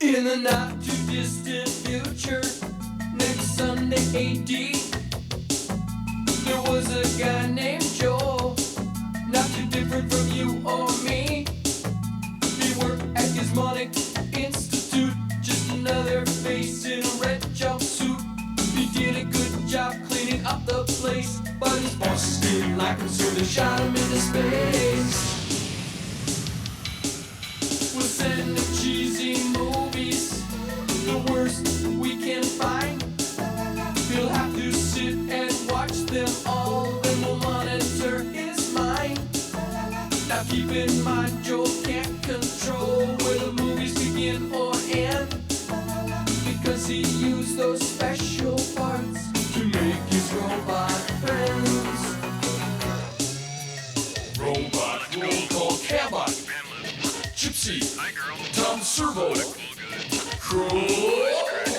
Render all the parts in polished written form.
In the not too distant future, next Sunday AD, there was a guy named Joel, not too different from you or me. He worked at Gizmonic Institute, just another face in a red jumpsuit. He did a good job cleaning up the place, but his boss didn't like him, so they shot him into space. We'll send the cheesy movies, the worst we can find. He'll have to sit and watch them all, then we'll monitor his mind. Now keep in mind, Joel can't control where the movies begin or end, because he used those special parts to make his robot friends. Robot roll call Cabot, Gypsy, Tom Servo, Crow.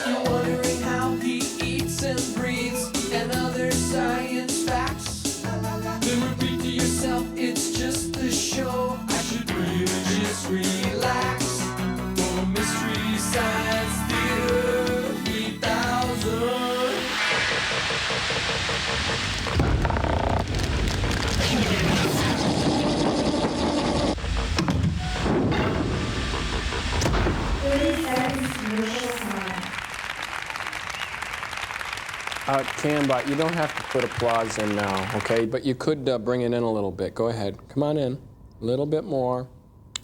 You're wondering how he eats and breathes and other science facts. Then repeat to yourself, it's just a show. I should really just relax. For Mystery Science Theater 3000. Cambot, you don't have to put applause in now, okay? But you could bring it in a little bit. Go ahead. Come on in. A little bit more.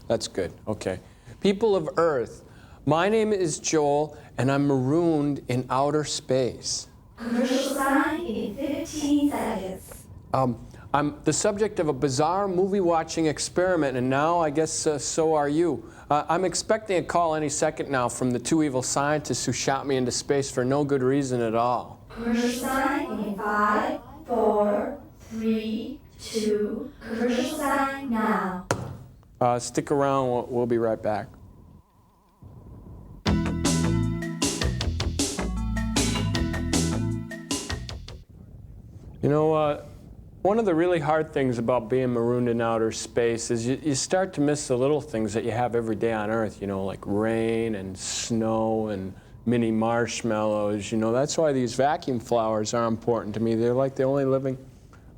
That's good. Okay. People of Earth, my name is Joel, and I'm marooned in outer space. Commercial sign in 15 seconds. I'm the subject of a bizarre movie-watching experiment, and now I guess so are you. I'm expecting a call any second now from the two evil scientists who shot me into space for no good reason at all. Commercial sign in 5, 4, 3, 2. Commercial sign now. Stick around. We'll be right back. You know, one of the really hard things about being marooned in outer space is you start to miss the little things that you have every day on Earth, you know, like rain and snow and mini marshmallows. You know, that's why these vacuum flowers are important to me. They're like the only living...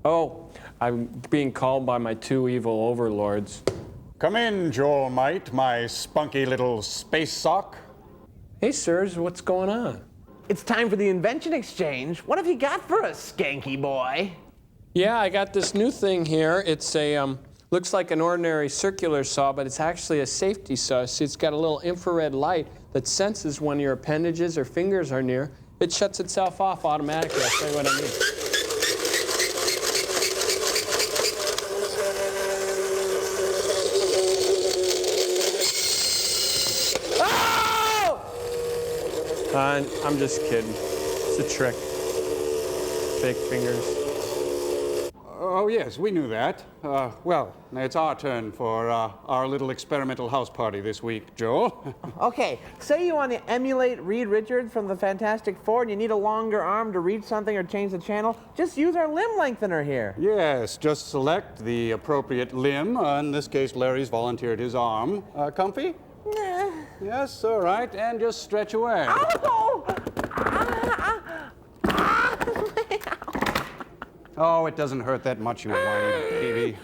Oh, I'm being called by my two evil overlords. Come in, Joel Mite, my spunky little space sock. Hey, sirs, what's going on? It's time for the invention exchange. What have you got for us, skanky boy? Yeah, I got this new thing here. It's a, looks like an ordinary circular saw, but it's actually a safety saw. See, it's got a little infrared light that senses when your appendages or fingers are near. It shuts itself off automatically. I'll show you what I mean. I'm just kidding. It's a trick. Fake fingers. Oh, yes, we knew that. Well, it's our turn for our little experimental house party this week, Joel. Okay, say you want to emulate Reed Richards from the Fantastic Four and you need a longer arm to reach something or change the channel, just use our limb lengthener here. Yes, just select the appropriate limb. In this case, Larry's volunteered his arm. Comfy? Nah. Yes, all right, and just stretch away. Ow! Oh, it doesn't hurt that much, you whiny baby.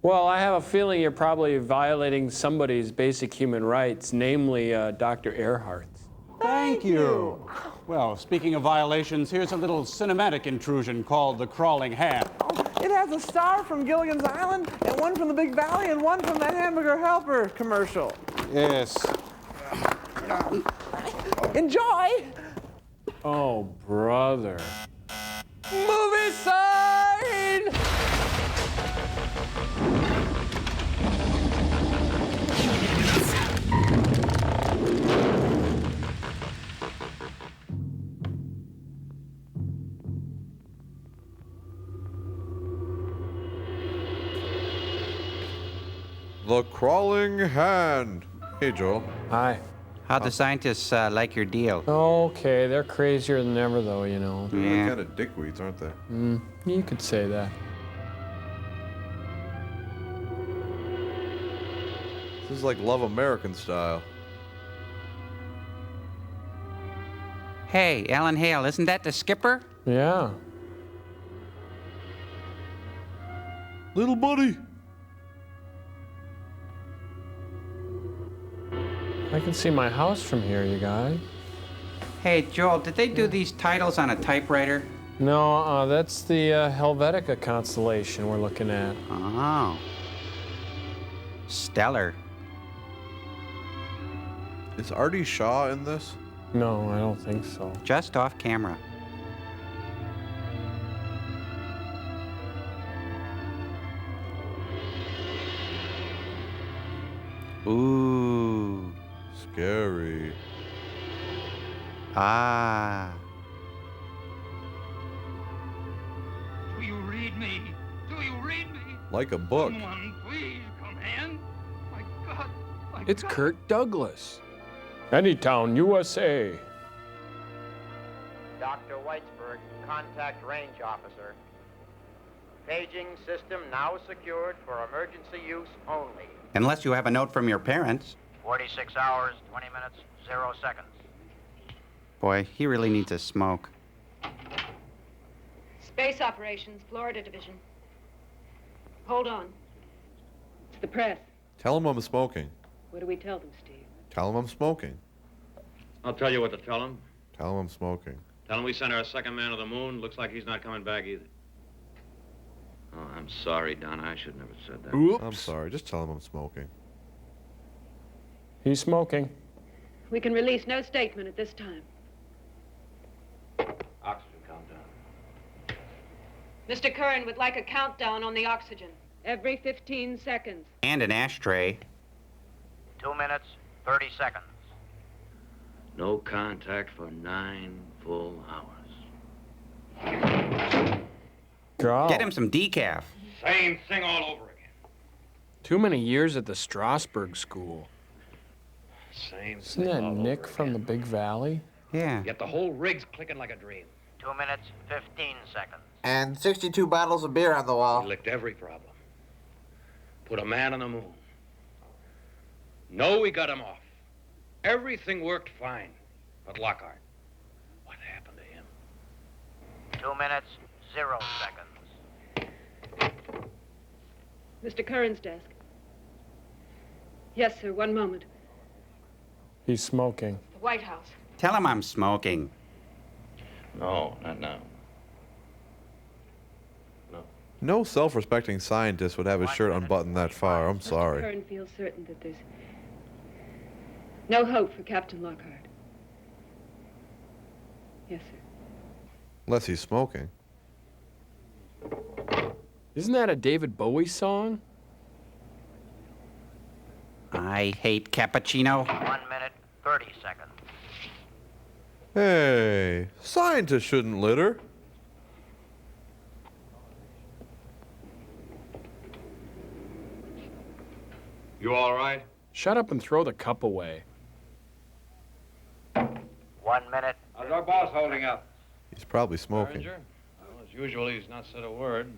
Well, I have a feeling you're probably violating somebody's basic human rights, namely Dr. Earhart's. Thank you. Well, speaking of violations, here's a little cinematic intrusion called The Crawling Hand. It has a star from Gilligan's Island, and one from the Big Valley, and one from that Hamburger Helper commercial. Yes. Enjoy! Oh, brother. Movie sign! The Crawling Hand. Hey, Joel. Hi. How'd the scientists like your deal? Okay, they're crazier than ever, though, you know. They're kind of dickweeds, aren't they? You could say that. This is like Love American style. Hey, Alan Hale, isn't that the skipper? Yeah. Little buddy. I can see my house from here, you guys. Hey, Joel, did they do these titles on a typewriter? No, that's the Helvetica constellation we're looking at. Oh. Stellar. Is Artie Shaw in this? No, I don't think so. Just off camera. Ooh. Scary. Ah. Do you read me? Do you read me? Like a book. Someone, please come in. My God. My It's God. Kirk Douglas. Anytown, USA. Dr. Whitesburg, contact range officer. Paging system now secured for emergency use only. Unless you have a note from your parents. 46 hours, 20 minutes, 0 seconds. Boy, he really needs a smoke. Space Operations, Florida Division. Hold on. It's the press. Tell him I'm smoking. What do we tell them, Steve? Tell him I'm smoking. I'll tell you what to tell him. Tell him I'm smoking. Tell him we sent our second man to the moon. Looks like he's not coming back either. Oh, I'm sorry, Donna. I should never have said that. Oops. I'm sorry. Just tell him I'm smoking. He's smoking. We can release no statement at this time. Oxygen countdown. Mr. Curran would like a countdown on the oxygen. Every 15 seconds. And an ashtray. 2 minutes, 30 seconds. No contact for 9 full hours. God. Get him some decaf. Same thing all over again. Too many years at the Strasbourg School. Same Isn't thing that all Nick over from the again. Big Valley? Yeah. Yet the whole rig's clicking like a dream. 2 minutes, 15 seconds. And 62 bottles of beer on the We wall. licked every problem. Put a man on the moon. No, we got him off. Everything worked fine. But Lockhart, what happened to him? 2 minutes, 0 seconds. Mr. Curran's desk. Yes, sir. One moment. He's smoking. The White House. Tell him I'm smoking. No, not now. No self-respecting scientist would have his shirt unbuttoned that far. I'm Mr. sorry. Curran feels certain that there's no hope for Captain Lockhart. Yes, sir. Unless he's smoking. Isn't that a David Bowie song? I hate cappuccino. 1 minute, 30 seconds. Hey, scientists shouldn't litter. You all right? Shut up and throw the cup away. 1 minute. How's our boss holding up? He's probably smoking. Well, as usual, he's not said a word.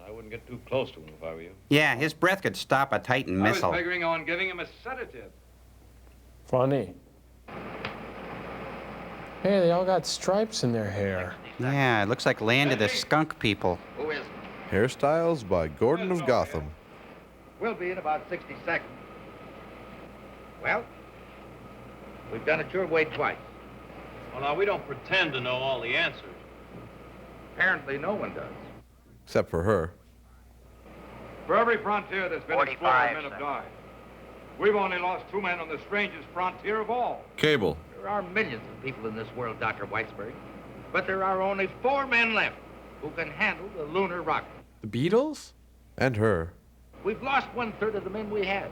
I wouldn't get too close to him if I were you. Yeah, his breath could stop a Titan missile. figuring on giving him a sedative. Funny. Hey, they all got stripes in their hair. Yeah, it looks like Land of the Skunk People. Who is? Hairstyles by Gordon of Gotham. We'll be in about 60 seconds. Well, we've done it your way twice. Well, now, we don't pretend to know all the answers. Apparently, no one does. Except for her. For every frontier that's been 45 explored, men have seconds. died. We've only lost 2 men on the strangest frontier of all. Cable. There are millions of people in this world, Dr. Whitesburg, but there are only 4 men left who can handle the lunar rocket. The Beatles? And her. We've lost 1/3 of the men we had.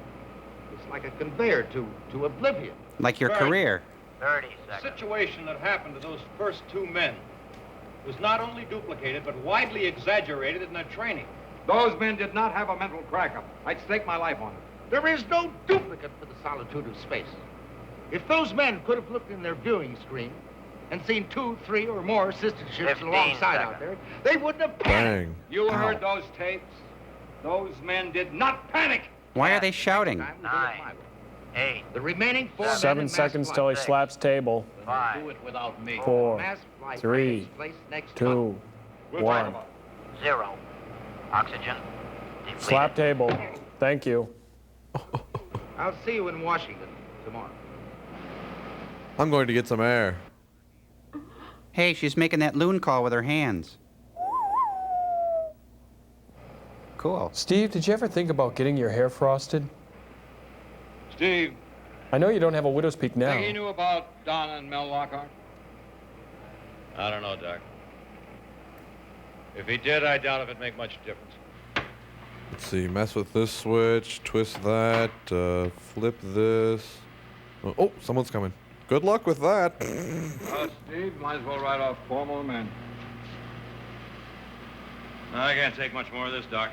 It's like a conveyor to oblivion. Like your Right. career. 30 The seconds. situation that happened to those first 2 men was not only duplicated, but widely exaggerated in their training. Those men did not have a mental crack-up. I'd stake my life on it. There is no duplicate for the solitude of space. If those men could have looked in their viewing screen and seen 2, 3, or more sister ships 15 alongside out seconds. there, they wouldn't have panicked. Bang. You Ow. heard those tapes? Those men did not panic. Why are they shouting? Time we'll do it 9, my way. 8. The remaining 4 men 7 in mass seconds flight. till he slaps table. 5. Do it without me. 4, Mass flight 3, takes place next 2, month. We'll talk 1. about it. 0. Oxygen depleted. Slap table. Thank you. I'll see you in Washington tomorrow. I'm going to get some air. Hey, she's making that loon call with her hands. Cool. Steve, did you ever think about getting your hair frosted? Steve, I know you don't have a widow's peak now. think he knew about Donna and Mel Lockhart? I don't know, Doc. If he did, I doubt if it'd make much difference. Let's see, mess with this switch, twist that, flip this. Oh, someone's coming. Good luck with that. Steve, might as well write off 4 more men. I can't take much more of this, Doc.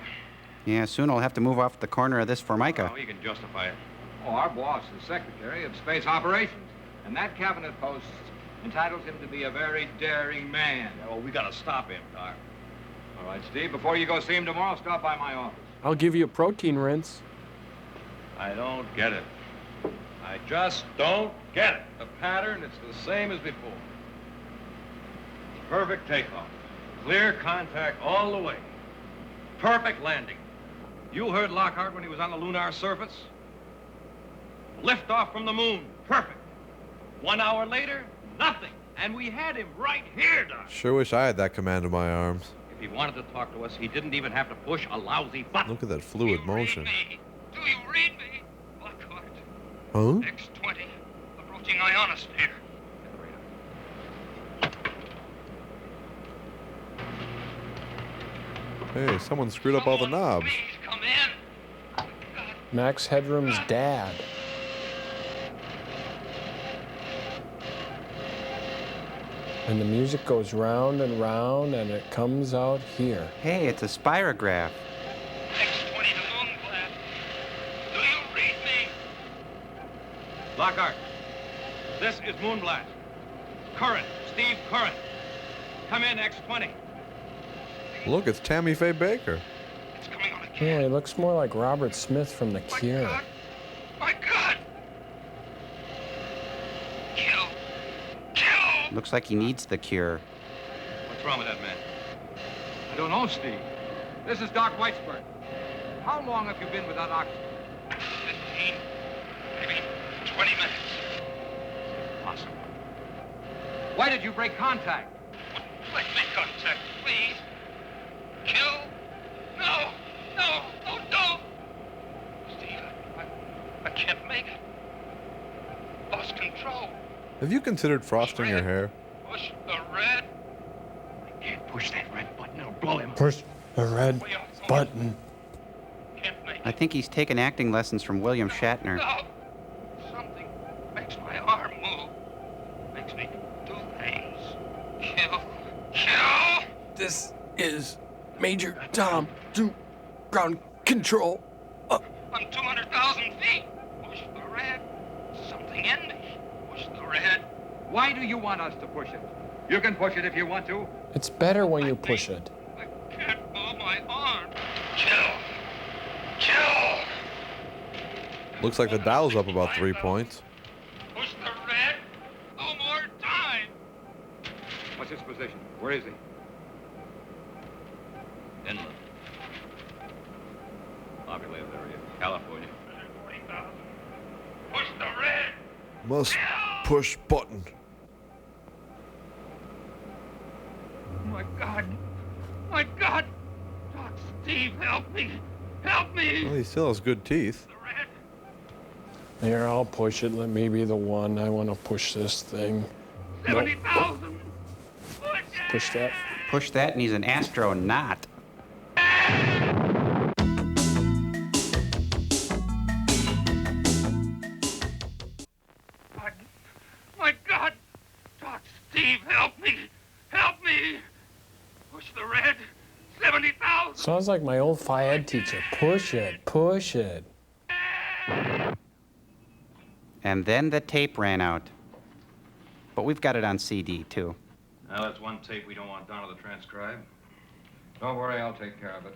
Yeah, soon I'll have to move off the corner of this Formica. Oh, you can justify it. Oh, our boss is Secretary of Space Operations, and that cabinet post entitles him to be a very daring man. Oh, we gotta stop him, Doc. All right, Steve, before you go see him tomorrow, stop by my office. I'll give you a protein rinse. I don't get it. I just don't get it. The pattern, it's the same as before. Perfect takeoff. Clear contact all the way. Perfect landing. You heard Lockhart when he was on the lunar surface? Lift off from the moon. Perfect. 1 hour later, nothing. And we had him right here, Doc. Sure wish I had that command of my arms. If he wanted to talk to us, he didn't even have to push a lousy button. Look at that fluid motion. Do you read me? Lockhart. Huh? X-20. Approaching ionosphere. Hey, someone screwed up all the knobs. Please come in. Max Headroom's dad. And the music goes round and round, and it comes out here. Hey, it's a spirograph. X-20 to moon blast. Do you read me? Lockhart, this is Moonblast. Current, Steve Current. Come in, X-20. Look, it's Tammy Faye Baker. It's coming on again. Yeah, he looks more like Robert Smith from The Cure. My God! Kill! Kill! Looks like he needs the cure. What's wrong with that man? I don't know, Steve. This is Doc Whitesburg. How long have you been without oxygen? 15, maybe 20 minutes. Possible. Why did you break contact? Let me contact, please. Kill? No! No! Oh, don't! Steve, I can't make it. Lost control. Have you considered frosting your hair? Push the red. I can't push that red button. It'll blow him. Push the red button. Can't make I think he's taken acting lessons from William Shatner. No! Something makes my arm move. Makes me do things. Kill. Kill! This is Major Tom to ground control. I'm 200,000 feet. Push the red. Something in me. Push the red. Why do you want us to push it? You can push it if you want to. It's better when you push it. I can't move my arm. Kill. Kill. Looks like the dial's up about 3 points. Push the red. No more time. What's his position? Where is he? Inland. Populated area. California. 40,000. Push the red. Must push button. My God. My God. Doc Steve, help me. Help me. Well, he still has good teeth. The red. Here, I'll push it. Let me be the one. I want to push this thing. 70,000. Push it. Push that. Push that and he's an astronaut. My God. Doc Steve, help me. Help me. Push the red. 70,000. Sounds like my old Phi Ed teacher. Push it. Push it. And then the tape ran out. But we've got it on CD, too. Now, that's one tape we don't want Donna to transcribe. Don't worry, I'll take care of it.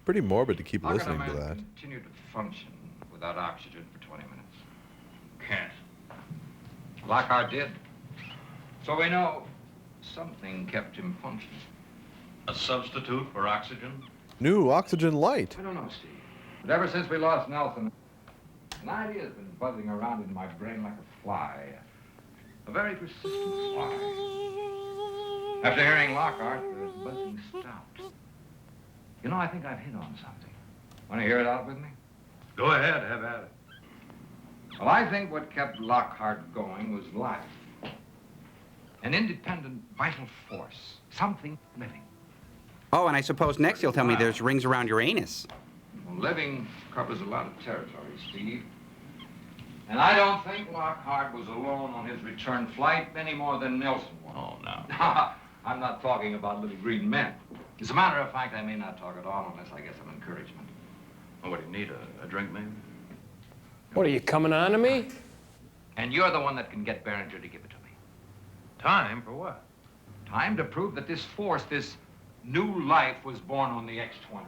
Pretty morbid to keep How can a listening man to that. continue to function without oxygen for 20 minutes? Lockhart did. So we know something kept him functioning. A substitute for oxygen? New oxygen light. I don't know, Steve. But ever since we lost Nelson, an idea's been buzzing around in my brain like a fly. A very persistent fly. After hearing Lockhart, the buzzing stopped. You know, I think I've hit on something. Want to hear it out with me? Go ahead, have at it. Well, I think what kept Lockhart going was life. An independent, vital force. Something living. Oh, and I suppose next you'll tell me there's rings around your anus. Well, living covers a lot of territory, Steve. And I don't think Lockhart was alone on his return flight any more than Nelson was. Oh, no. I'm not talking about little green men. As a matter of fact, I may not talk at all unless I get some encouragement. Oh, what do you need, a drink, maybe? What, are you coming on to me? And you're the one that can get Behringer to give it to me. Time for what? Time to prove that this force, this new life, was born on the X-20.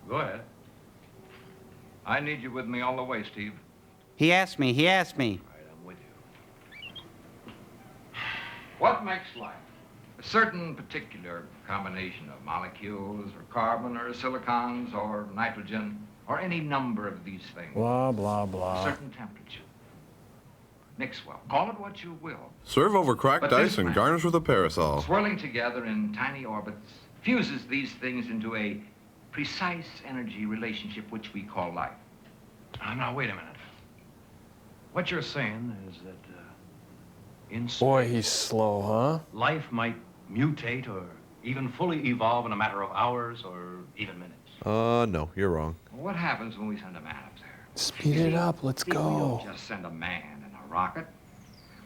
Go ahead. I need you with me all the way, Steve. He asked me. All right, I'm with you. What makes life? A certain particular combination of molecules, or carbon, or silicons, or nitrogen, or any number of these things. Blah, blah, A blah. certain temperature. Mix well. Call it what you will. Serve over cracked But ice this and man, garnish with a parasol. swirling together in tiny orbits, fuses these things into a precise energy relationship which we call life. Now, wait a minute. What you're saying is that in space, Boy, he's slow, huh? life might mutate or even fully evolve in a matter of hours or even minutes. No, you're wrong. What happens when we send a man up there? Speed it up, let's We go. don't just send a man in a rocket.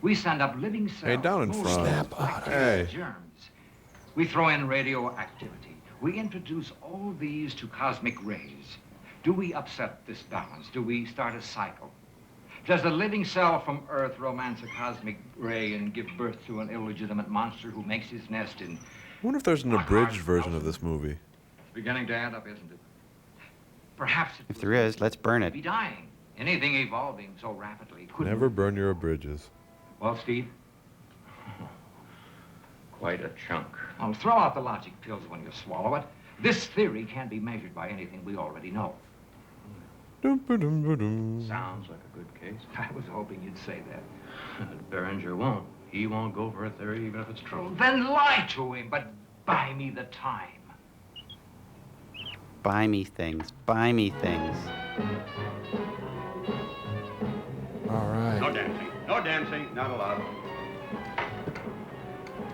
We send up living cells. Hey, down in mold front. cells, Snap out of bacteria, Hey. germs. We throw in radioactivity. We introduce all these to cosmic rays. Do we upset this balance? Do we start a cycle? Does a living cell from Earth romance a cosmic ray and give birth to an illegitimate monster who makes his nest in... I wonder if there's an abridged version of this movie. It's beginning to add up, isn't it? Perhaps it If there is, let's burn would be it. dying. Anything evolving so rapidly couldn't... Never burn your abridges. Well, Steve? Quite a chunk. Oh, throw out the logic pills when you swallow it. This theory can't be measured by anything we already know. Dum-ba-dum-ba-dum. Sounds like a good case. I was hoping you'd say that. Behringer won't. He won't go for a theory even if it's true. Then lie to him, but buy me the time. Buy me things. Buy me things. All right. No dancing. No dancing. Not allowed.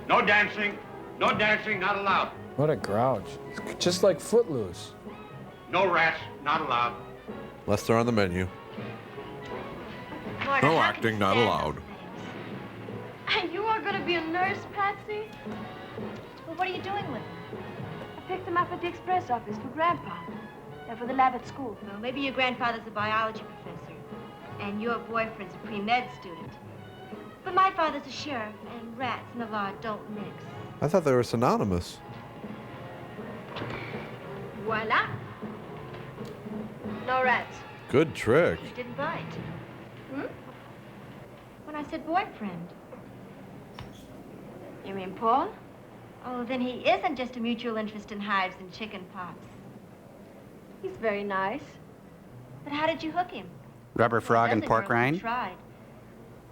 No dancing. No dancing. Not allowed. What a grouch. It's just like Footloose. No rats. Not allowed. Unless they're on the menu. Marta, No how acting, can not you stand allowed. those things? And you are going to be a nurse, Patsy? Well, what are you doing with them? I picked them up at the express office for Grandpa. They're for the lab at school. Well, maybe your grandfather's a biology professor, and your boyfriend's a pre-med student. But my father's a sheriff, and rats and the law don't mix. I thought they were synonymous. Voila. No rats. Good trick. You didn't bite. Hmm? When I said boyfriend. You mean Paul? Oh, then he isn't just a mutual interest in hives and chicken pox. He's very nice. But how did you hook him? Rubber frog and Dozen pork girls have rind? tried.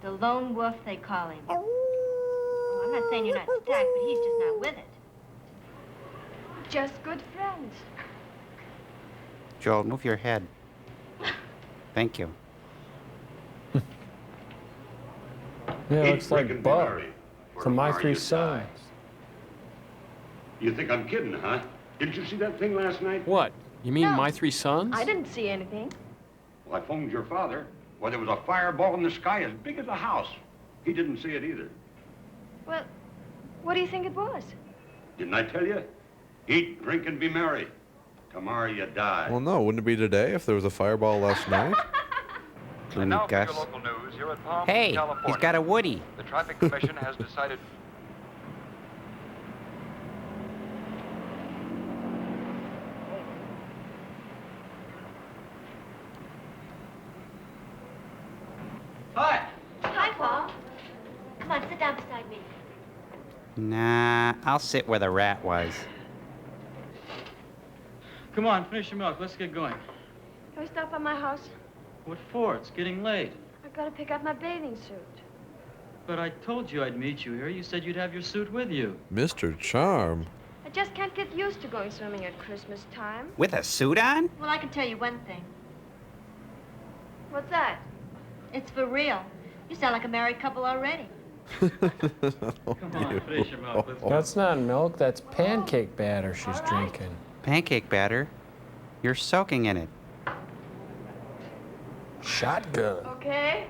The lone wolf, they call him. Oh, I'm not saying you're not stacked, but he's just not with it. Just good friends. Joel, move your head. Thank you. Yeah, He's looks like breaking Bud Mary for from My tomorrow Three you die. Sons. You think I'm kidding, huh? Didn't you see that thing last night? What? You mean No. My Three Sons? I didn't see anything. Well, I phoned your father. Well, there was a fireball in the sky as big as a house. He didn't see it either. Well, what do you think it was? Didn't I tell you? Eat, drink, and be merry. Tomorrow you die. Well, no, wouldn't it be today if there was a fireball last night? Gloomy Gus. News here at Palm Hey, Beach, California. he's got a Woody. The Traffic Commission has decided. Hi. Hi, Come on, sit down beside me. Nah, I'll sit where the rat was. Come on, finish your milk. Let's get going. Can we stop by my house? What for? It's getting late. I've got to pick up my bathing suit. But I told you I'd meet you here. You said you'd have your suit with you. Mr. Charm. I just can't get used to going swimming at Christmas time. With a suit on? Well, I can tell you one thing. What's that? It's for real. You sound like a married couple already. Come on, finish your milk. Let's go. That's not milk, that's pancake batter she's drinking. Pancake batter? You're soaking in it. Shotgun. Okay.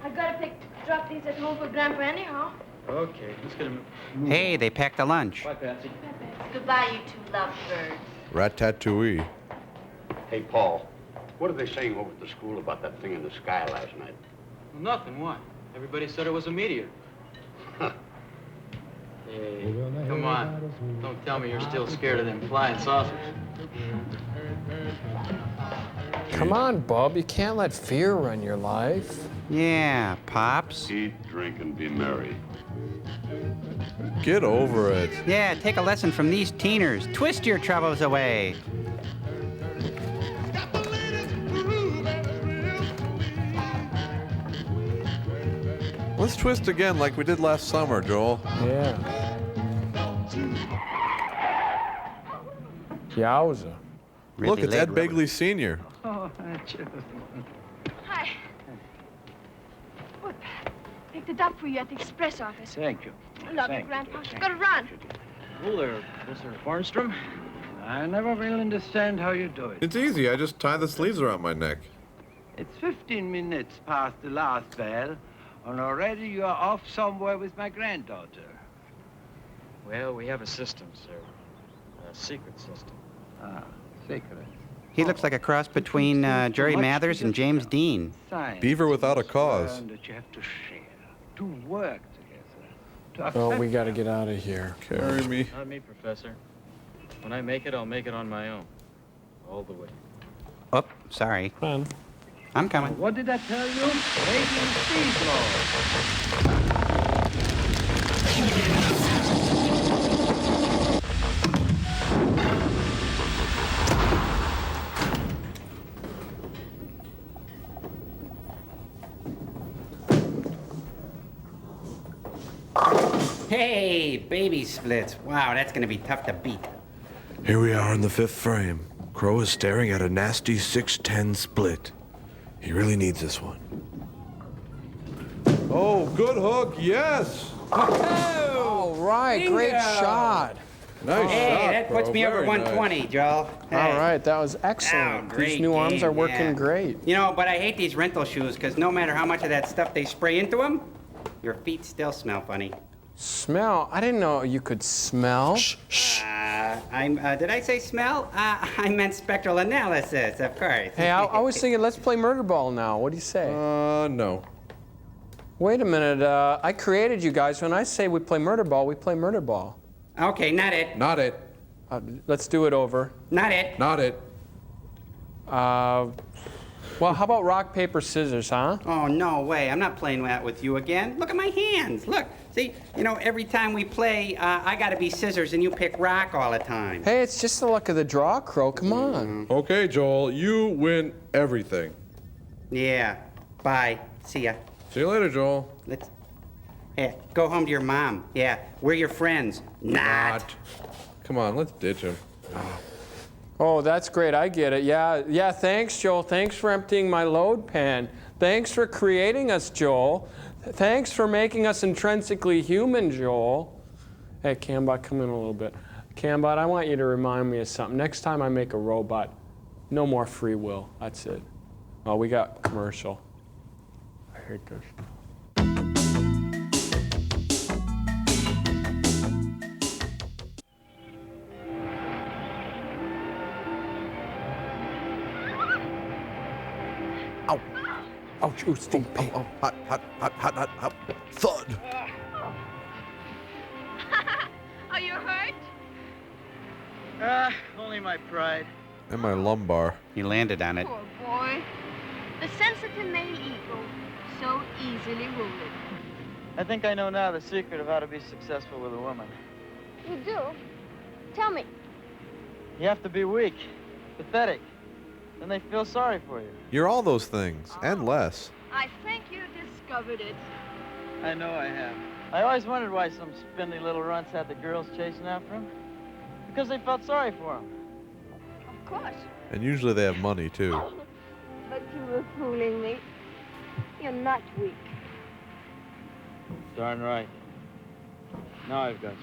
I've got to drop these at home for Grandpa anyhow. Okay, let's get him. Hey, they packed a lunch. Bye, Patsy. Goodbye, you two lovebirds. Rat-tat-too-ee. Hey, Paul, what are they saying over at the school about that thing in the sky last night? Well, nothing. Why? Everybody said it was a meteor. Hey, come on. Don't tell me you're still scared of them flying saucers. Come on, Bub, you can't let fear run your life. Yeah, Pops. Eat, drink, and be merry. Get over it. Yeah, take a lesson from these teeners. Twist your troubles away. Let's twist again like we did last summer, Joel. Yeah. Yowza. Look, Really it's late Ed rubber. Begley Sr. Oh, that's you. Hi. Look, picked it up for you at the express office. Thank you. Love you, Thank Grandpa. you. Gotta run. Hello there, Mr. Farnstrom. I never will understand how you do it. It's easy. I just tie the sleeves around my neck. It's 15 minutes past the last bell, and already you are off somewhere with my granddaughter. Well, we have a system, sir. A secret system. Ah, secret. He looks like a cross between Jerry Mathers and James Dean. Science Beaver without a is cause. learn that you have to share, to work together, to Oh, we accept gotta get out of here. Carry me. Not me, Professor. When I make it, I'll make it on my own. All the way. Oh, sorry. Come on. I'm coming. What did I tell you? Making speed law. Hey, baby splits. Wow, that's gonna be tough to beat. Here we are in the fifth frame. Crow is staring at a nasty 610 split. He really needs this one. Oh, good hook. Yes. All right, great shot. Nice Hey, shot, that puts bro. me over Very 120, nice. Joel. Hey. All right, that was Oh, excellent. great These new arms game, are working yeah. great. You know, but I hate these rental shoes because no matter how much of that stuff they spray into them, your feet still smell funny. Smell? I didn't know you could smell. Did I say smell? I meant spectral analysis, of course. Hey, I was thinking, let's play murder ball now. What do you say? No. Wait a minute. I created you guys. When I say we play murder ball, we play murder ball. Okay, not it. Not it. Let's do it over. Not it. Not it. Well, how about rock, paper, scissors, huh? Oh, no way. I'm not playing that with you again. Look at my hands. Look. See, you know, every time we play, I gotta be scissors and you pick rock all the time. Hey, it's just the luck of the draw, Crow. Come on. Okay, Joel, you win everything. Yeah. Bye. See ya. See you later, Joel. Hey, go home to your mom. Yeah. We're your friends. Not. Come on, let's ditch him. Oh, that's great. I get it. Yeah, thanks, Joel. Thanks for emptying my load pan. Thanks for creating us, Joel. Thanks for making us intrinsically human, Joel. Hey, Cambot, come in a little bit. Cambot, I want you to remind me of something. Next time I make a robot, no more free will. That's it. Oh, we got commercial. I hate this. Ow. Ouch, ooh, Steve. Oh, hot. Thud. Are you hurt? Only my pride. And my lumbar. You landed on it. Poor boy. The sensitive male ego, so easily wounded. I think I know now the secret of how to be successful with a woman. You do? Tell me. You have to be weak, pathetic. Then they feel sorry for you. You're all those things, and less. I think you discovered it. I know I have. I always wondered why some spindly little runts had the girls chasing after them. Because they felt sorry for them. Of course. And usually they have money, too. But you were fooling me. You're not weak. Darn right. Now I've got you.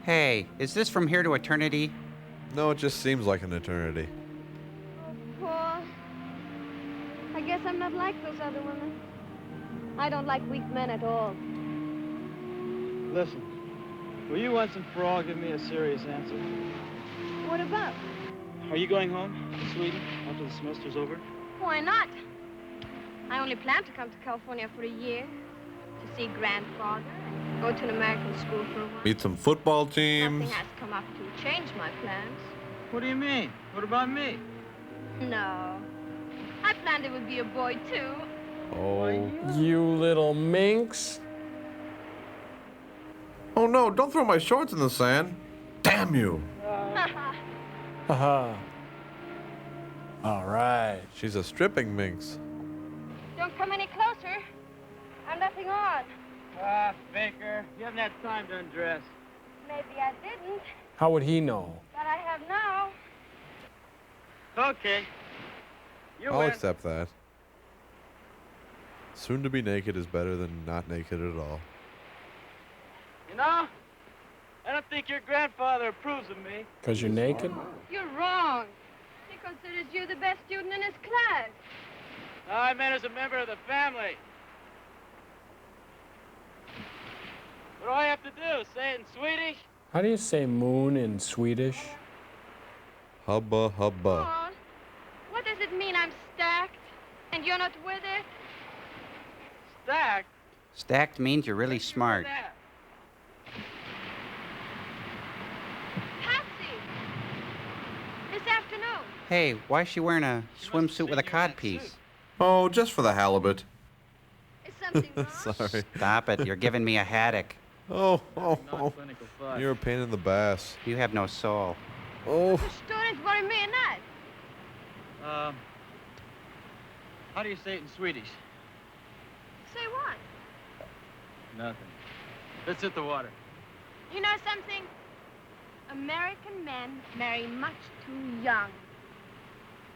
Hey, is this from here to eternity? No, it just seems like an eternity. Paul, I guess I'm not like those other women. I don't like weak men at all. Listen, will you once and for all give me a serious answer? What about? Are you going home to Sweden after the semester's over? Why not? I only plan to come to California for a year to see grandfather and go to an American school for a while. Meet some football teams. Nothing has come up to change my plans. What do you mean? What about me? No. I planned it would be a boy, too. Oh. You little minx. Oh no, don't throw my shorts in the sand. Damn you. Haha. All right. She's a stripping minx. Don't come any closer. I'm nothing on. Ah, Baker, you haven't had time to undress. Maybe I didn't, How would he know? but I have now. Okay. You I'll win. accept that. Soon to be naked is better than not naked at all. You know, I don't think your grandfather approves of me. Because you're naked? You're wrong. He considers you the best student in his class. No, I meant as a member of the family. What do I have to do? Say it in Swedish? How do you say moon in Swedish? Hubba hubba. Paul, what does it mean I'm stacked and you're not with it? Stacked? Stacked means you're really smart. Patsy! This afternoon. Hey, why is she wearing a swimsuit with a codpiece? Oh, just for the halibut. Is something wrong? Sorry. Stop it, you're giving me a headache. Oh. You're a pain in the bass. You have no soul. Oh. Students worry me and that. How do you say it in Swedish? Say what? Nothing. Let's hit the water. You know something? American men marry much too young.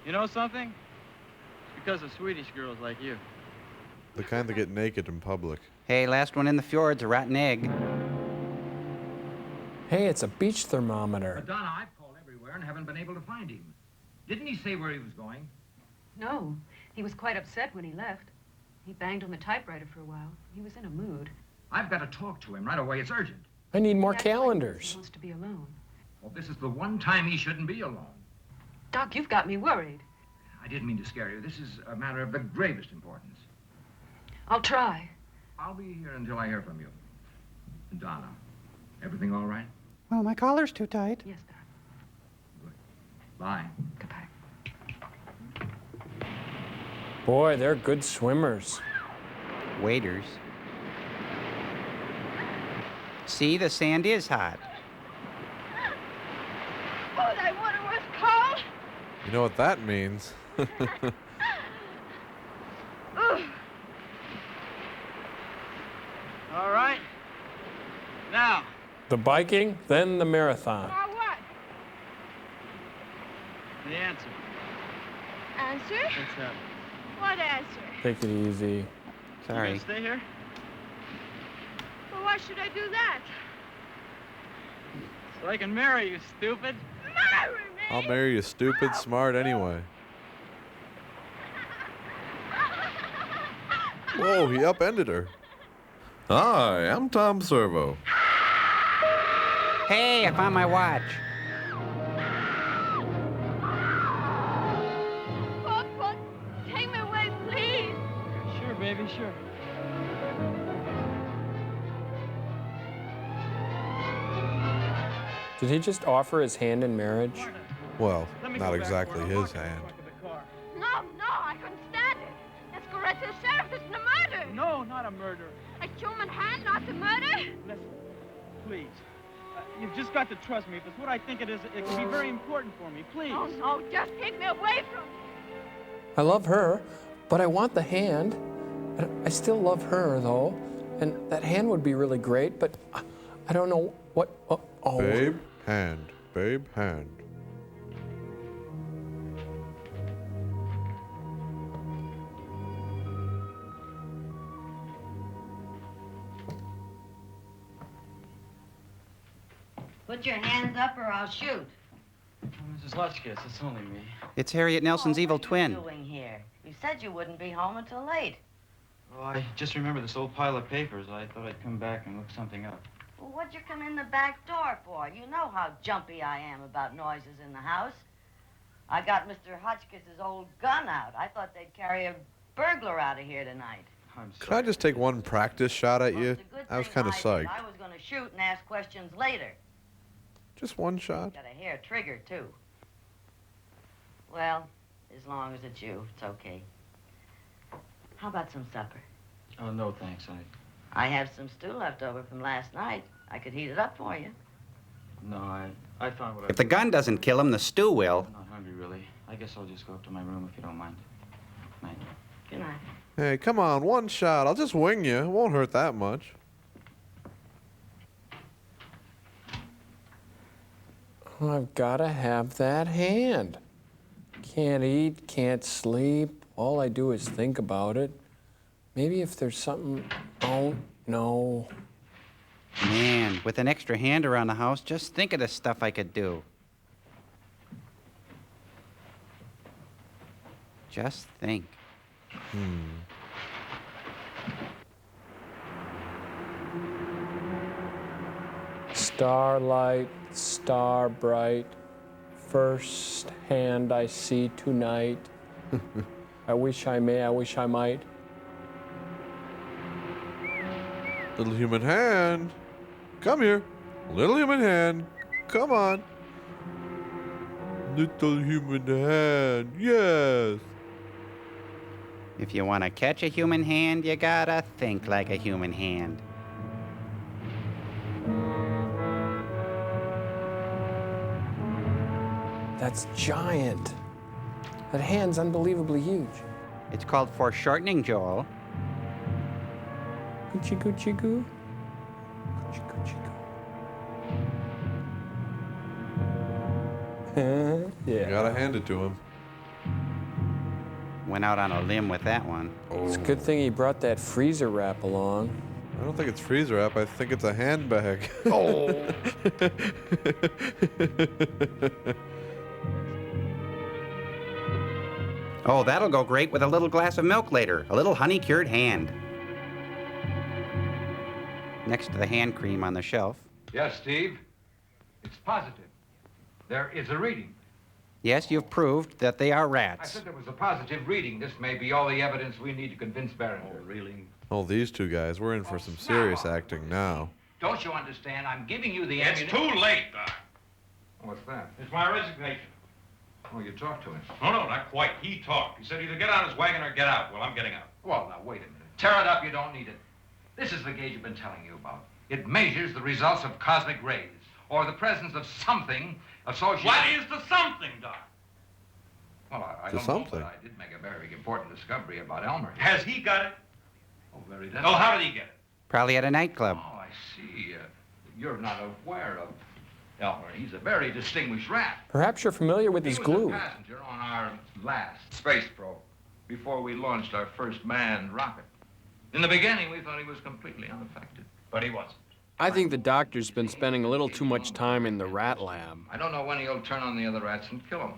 You know something? It's because of Swedish girls like you. The kind that get naked in public. Hey, last one in the fjord's a rotten egg. Hey, it's a beach thermometer. Madonna, I've called everywhere and haven't been able to find him. Didn't he say where he was going? No, he was quite upset when he left. He banged on the typewriter for a while. He was in a mood. I've got to talk to him right away. It's urgent. I need more He acts like calendars. He wants to be alone. Well, this is the one time he shouldn't be alone. Doc, you've got me worried. I didn't mean to scare you. This is a matter of the gravest importance. I'll try. I'll be here until I hear from you. Donna, everything all right? Oh, my collar's too tight. Yes, Doc. Bye. Goodbye. Boy, they're good swimmers. Waiters. See, the sand is hot. Oh, that water was cold. You know what that means? All right. Now. The biking, then the marathon. Now what? The answer. Answer? Let's have it. What answer? Take it easy. Sorry. You gonna stay here? Well, why should I do that? So I can marry you, stupid. Marry me! I'll marry you stupid smart anyway. Whoa, he upended her. Hi, I'm Tom Servo. Hey, I found my watch. Papa, take me away, please. Sure, baby, sure. Did he just offer his hand in marriage? Well, not exactly his hand. No, I it to the sheriff. It's a murder. No, not a murder. A human hand, not the murder. Listen, please. You've just got to trust me. If it's what I think it is, it can be very important for me. Please. Oh, no, just take me away from him. I love her, but I want the hand. I still love her, though. And that hand would be really great, but I don't know what... Oh. Babe, hand. Babe, hand. Put your hands up or I'll shoot. Oh, Mrs. Hotchkiss, it's only me. It's Harriet Nelson's evil twin. What are you doing here? You said you wouldn't be home until late. Oh, I just remember this old pile of papers. I thought I'd come back and look something up. Well, what'd you come in the back door for? You know how jumpy I am about noises in the house. I got Mr. Hotchkiss's old gun out. I thought they'd carry a burglar out of here tonight. Could I just take one practice shot at you? I was kind of psyched. I was going to shoot and ask questions later. Just one shot? Got a hair trigger, too. Well, as long as it's you, it's okay. How about some supper? Oh, no, thanks. I have some stew left over from last night. I could heat it up for you. No, I found what If the gun doesn't kill him, the stew will. I'm not hungry, really. I guess I'll just go up to my room if you don't mind. Night. Good night. Hey, come on, one shot. I'll just wing you. It won't hurt that much. I've got to have that hand. Can't eat, can't sleep. All I do is think about it. Maybe if there's something... Oh, no. Man, with an extra hand around the house, just think of the stuff I could do. Just think. Starlight, star bright, first hand I see tonight. I wish I may, I wish I might. Little human hand. Come here. Little human hand. Come on. Little human hand. Yes. If you want to catch a human hand, you gotta think like a human hand. That's giant. That hand's unbelievably huge. It's called foreshortening, Joel. Goochie goochie goo. Goochie goochie goo. Yeah. You gotta hand it to him. Went out on a limb with that one. It's a good thing he brought that freezer wrap along. I don't think it's freezer wrap. I think it's a handbag. Oh. Oh, that'll go great with a little glass of milk later. A little honey-cured hand. Next to the hand cream on the shelf. Yes, Steve. It's positive. There is a reading. Yes, you've proved that they are I rats. said there was a positive reading. This may be all the evidence we need to convince Barringer. Oh, really? Oh, these two guys, we're in for some serious acting now. Don't you understand? I'm giving you the It's too late, Doc. What's that? It's my resignation. Oh, you talked to him. No, not quite. He talked. He said either get on his wagon or get out. Well, I'm getting out. Well, now, wait a minute. Tear it up. You don't need it. This is the gauge I've been telling you about. It measures the results of cosmic rays, or the presence of something associated... What is the something, Doc? Well, I The don't something. know, but I did make a very important discovery about Elmer. Has he got it? Oh, very Oh, definitely. how did he get it? Probably at a nightclub. Oh, I see. You're not aware of Elmer. He's a very distinguished rat. Perhaps you're familiar with his He was glue. a passenger on our last space probe before we launched our first manned rocket. In the beginning, we thought he was completely unaffected, but he wasn't. I think the doctor's been spending a little too much time in the rat lab. I don't know when he'll turn on the other rats and kill them.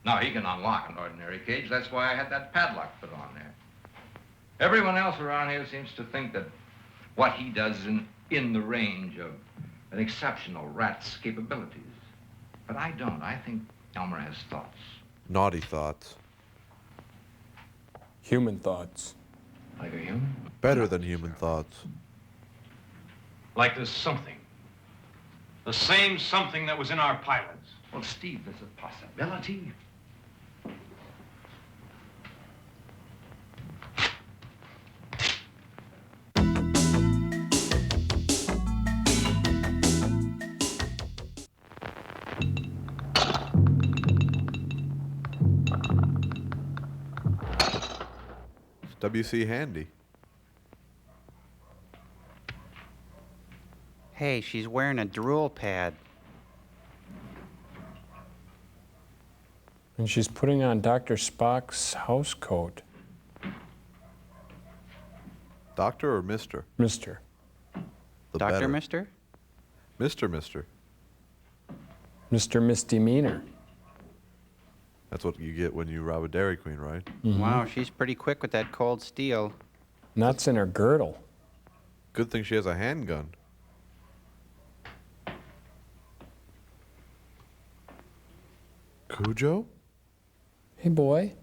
Now, he can unlock an ordinary cage. That's why I had that padlock put on there. Everyone else around here seems to think that what he does is in the range of an exceptional rat's capabilities. But I don't. I think Elmer has thoughts. Naughty thoughts. Human thoughts. Like a human? Better than human thoughts. Like there's something. The same something that was in our pilots. Well, Steve, there's a possibility. WC Handy. Hey, she's wearing a drool pad. And she's putting on Dr. Spock's house coat. Doctor or Mister? Mister. The Dr. better. Mister? Mister. Mr. Misdemeanor. That's what you get when you rob a Dairy Queen, right? Mhm. Wow, she's pretty quick with that cold steel. Nuts in her girdle. Good thing she has a handgun. Cujo? Hey, boy.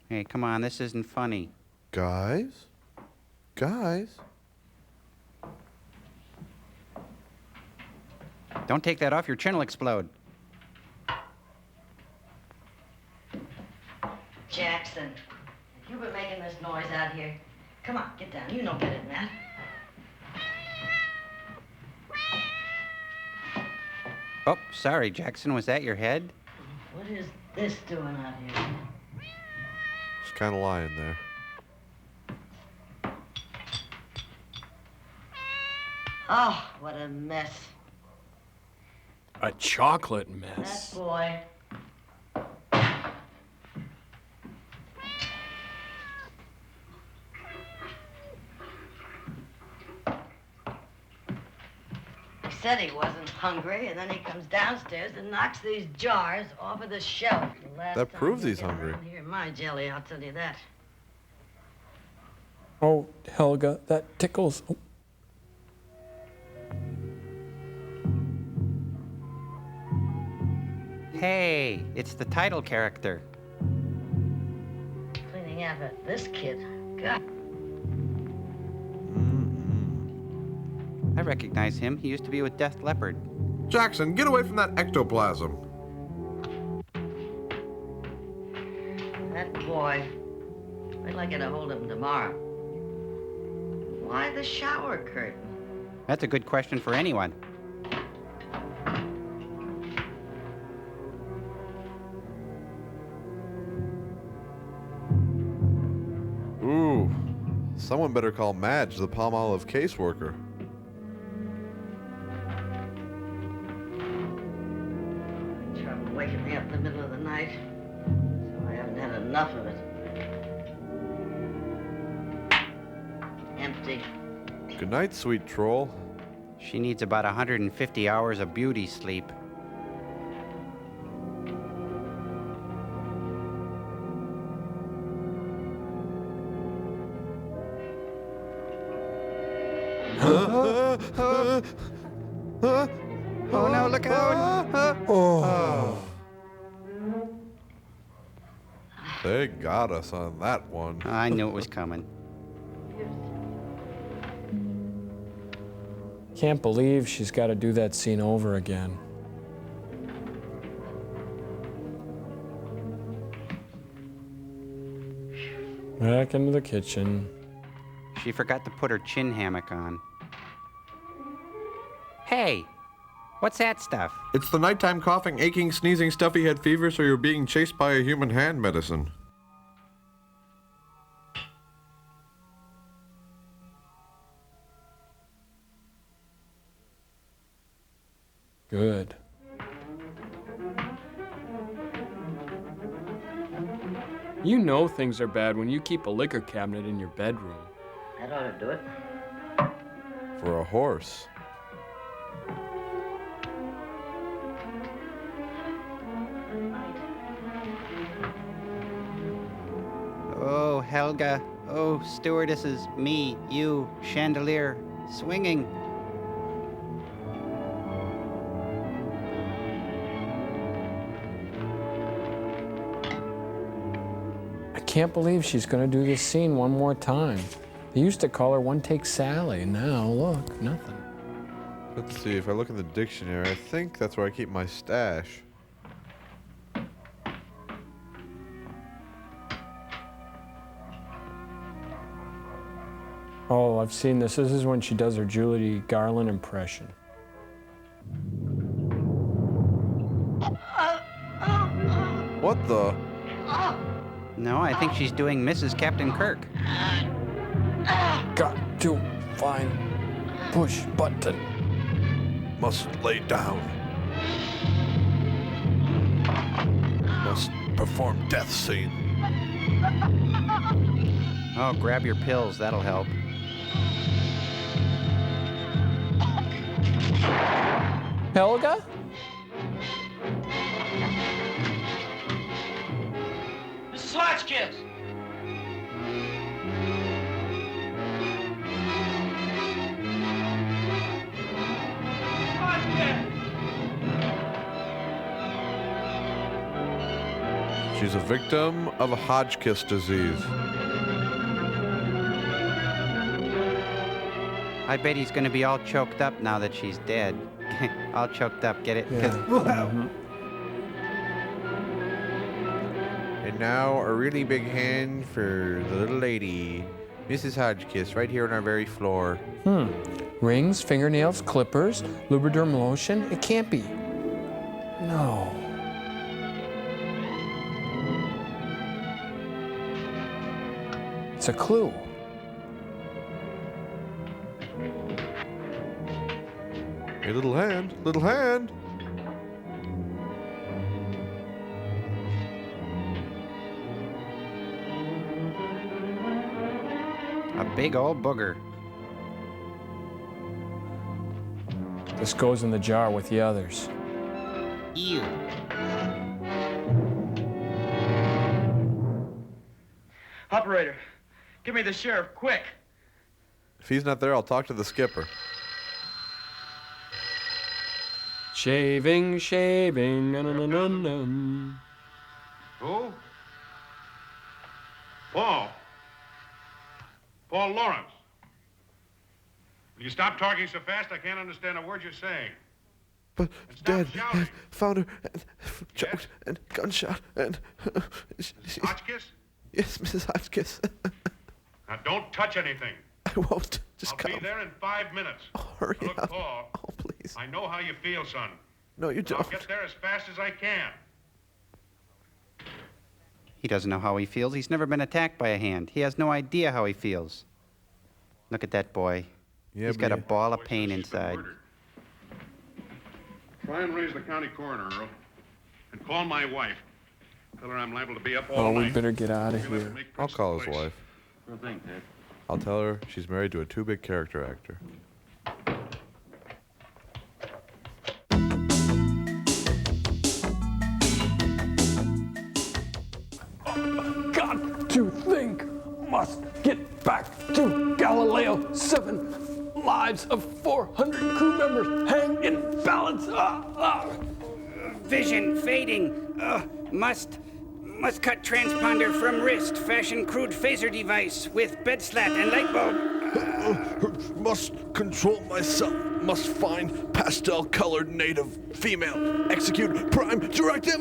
Hey, come on, this isn't funny. Guys? Guys? Don't take that off, your chin will explode. Jackson, if you've been making this noise out here, come on, get down. You know better than that. Oh, sorry, Jackson, was that your head? What is this doing out here? She's kind of lying there. Oh, what a mess. A chocolate That mess. boy. He said he wasn't hungry, and then he comes downstairs and knocks these jars off of the shelf. The last That time proves he he's get hungry. around here, my jelly, I'll tell you that. Oh, Helga, that tickles. Oh. Hey, it's the title character. Cleaning after this kid. God. I recognize him. He used to be with Death Leopard. Jackson, get away from that ectoplasm. That boy. Wait till I get a hold of him tomorrow. Why the shower curtain? That's a good question for anyone. Ooh. Someone better call Madge, the Palmolive caseworker. Trouble waking me up in the middle of the night. So I haven't had enough of it. Empty. Good night, sweet troll. She needs about 150 hours of beauty sleep. Oh no, look out! Oh. They got us on that one. I knew it was coming. Can't believe she's got to do that scene over again. Back into the kitchen. She forgot to put her chin hammock on. Hey, what's that stuff? It's the nighttime coughing, aching, sneezing, stuffy head fever, so you're being chased by a human hand medicine. Good. You know things are bad when you keep a liquor cabinet in your bedroom. That ought to do it. For a horse. Oh, Helga. Oh, stewardesses, me, you, chandelier, swinging. I can't believe she's going to do this scene one more time. They used to call her One Take Sally, and now, look, nothing. Let's see, if I look in the dictionary, I think that's where I keep my stash. Oh, I've seen this. This is when she does her Judy Garland impression. What the? No, I think she's doing Mrs. Captain Kirk. Got to find push button. Must lay down. Must perform death scene. Oh, grab your pills. That'll help. Helga? Mrs. Hotchkiss! She's a victim of a Hodgkiss disease. I bet he's gonna be all choked up now that she's dead. All choked up, get it? Yeah. 'Cause- And now a really big hand for the little lady, Mrs. Hodgkiss, right here on our very floor. Rings, fingernails, clippers, Lubriderm lotion. It can't be. No. It's a clue. Hey, little hand, little hand. A big old booger. This goes in the jar with the others. Ew. Operator, give me the sheriff, quick. If he's not there, I'll talk to the skipper. Shaving, shaving, na-na-na-na-na. Who? Paul. Paul Lawrence. Will you stop talking so fast? I can't understand a word you're saying. But stop Dad, shouting. found her and choked and gunshot and. Hotchkiss? Yes, Mrs. Hotchkiss. Now don't touch anything. I won't. Just I'll come. be there in 5 minutes. Hurry Look, up. Paul. Oh, please. I know how you feel, son. No, you I'll don't. get there as fast as I can. He doesn't know how he feels. He's never been attacked by a hand. He has no idea how he feels. Look at that boy. Yeah, He's got a but ball of pain inside. Try and raise the county coroner, Earl. And call my wife. Tell her I'm liable to be up all Oh, night. we better get out of We'll have here. to make I'll Prince's call his place. wife. Sure thing, Ted. I'll tell her she's married to a too big character actor. Got to think. Must get back to Galileo 7. Lives of 400 crew members hang in balance. Vision fading. Must cut transponder from wrist. Fashion crude phaser device with bed slat and light bulb. Must control myself. Must find pastel-colored native female. Execute prime directive.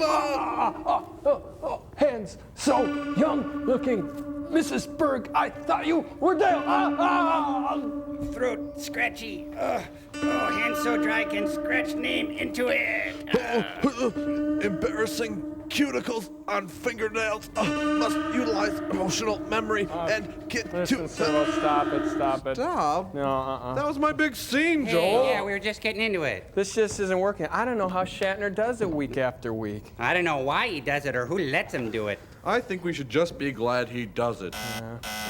Hands so young looking. Mrs. Berg, I thought you were dead. Throat scratchy. Hand so dry can scratch name into it. Embarrassing cuticles on fingernails. Must utilize emotional memory and get Listen, to. Cyril, stop it, stop it. Stop? No, That was my big scene, Hey, Joel. yeah, we were just getting into it. This just isn't working. I don't know how Shatner does it week after week. I don't know why he does it or who lets him do it. I think we should just be glad he does it.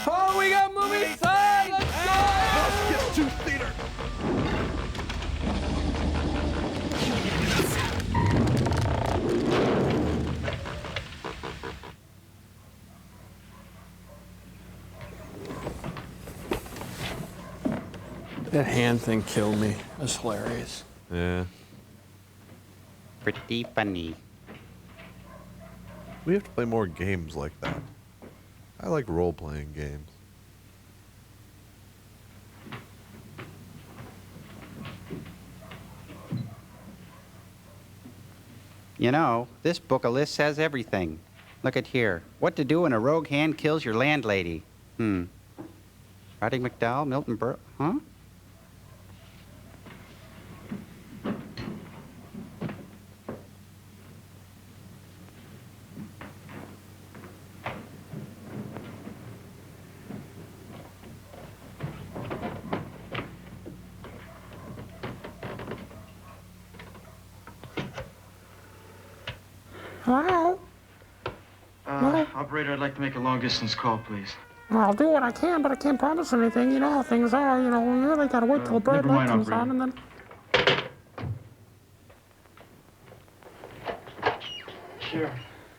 Oh, we got movie time! Let's go! Must get to theater. That hand thing killed me. That's hilarious. Yeah. Pretty funny. We have to play more games like that. I like role-playing games. You know, this book of lists has everything. Look at here. What to do when a rogue hand kills your landlady. Roddy McDowell, Milton Berle, huh? Hello? Operator, I'd like to make a long-distance call, please. I'll do what I can, but I can't promise anything. You know how things are. You know, we really gotta wait till the bright never light mind, comes operator. on and then... Sure.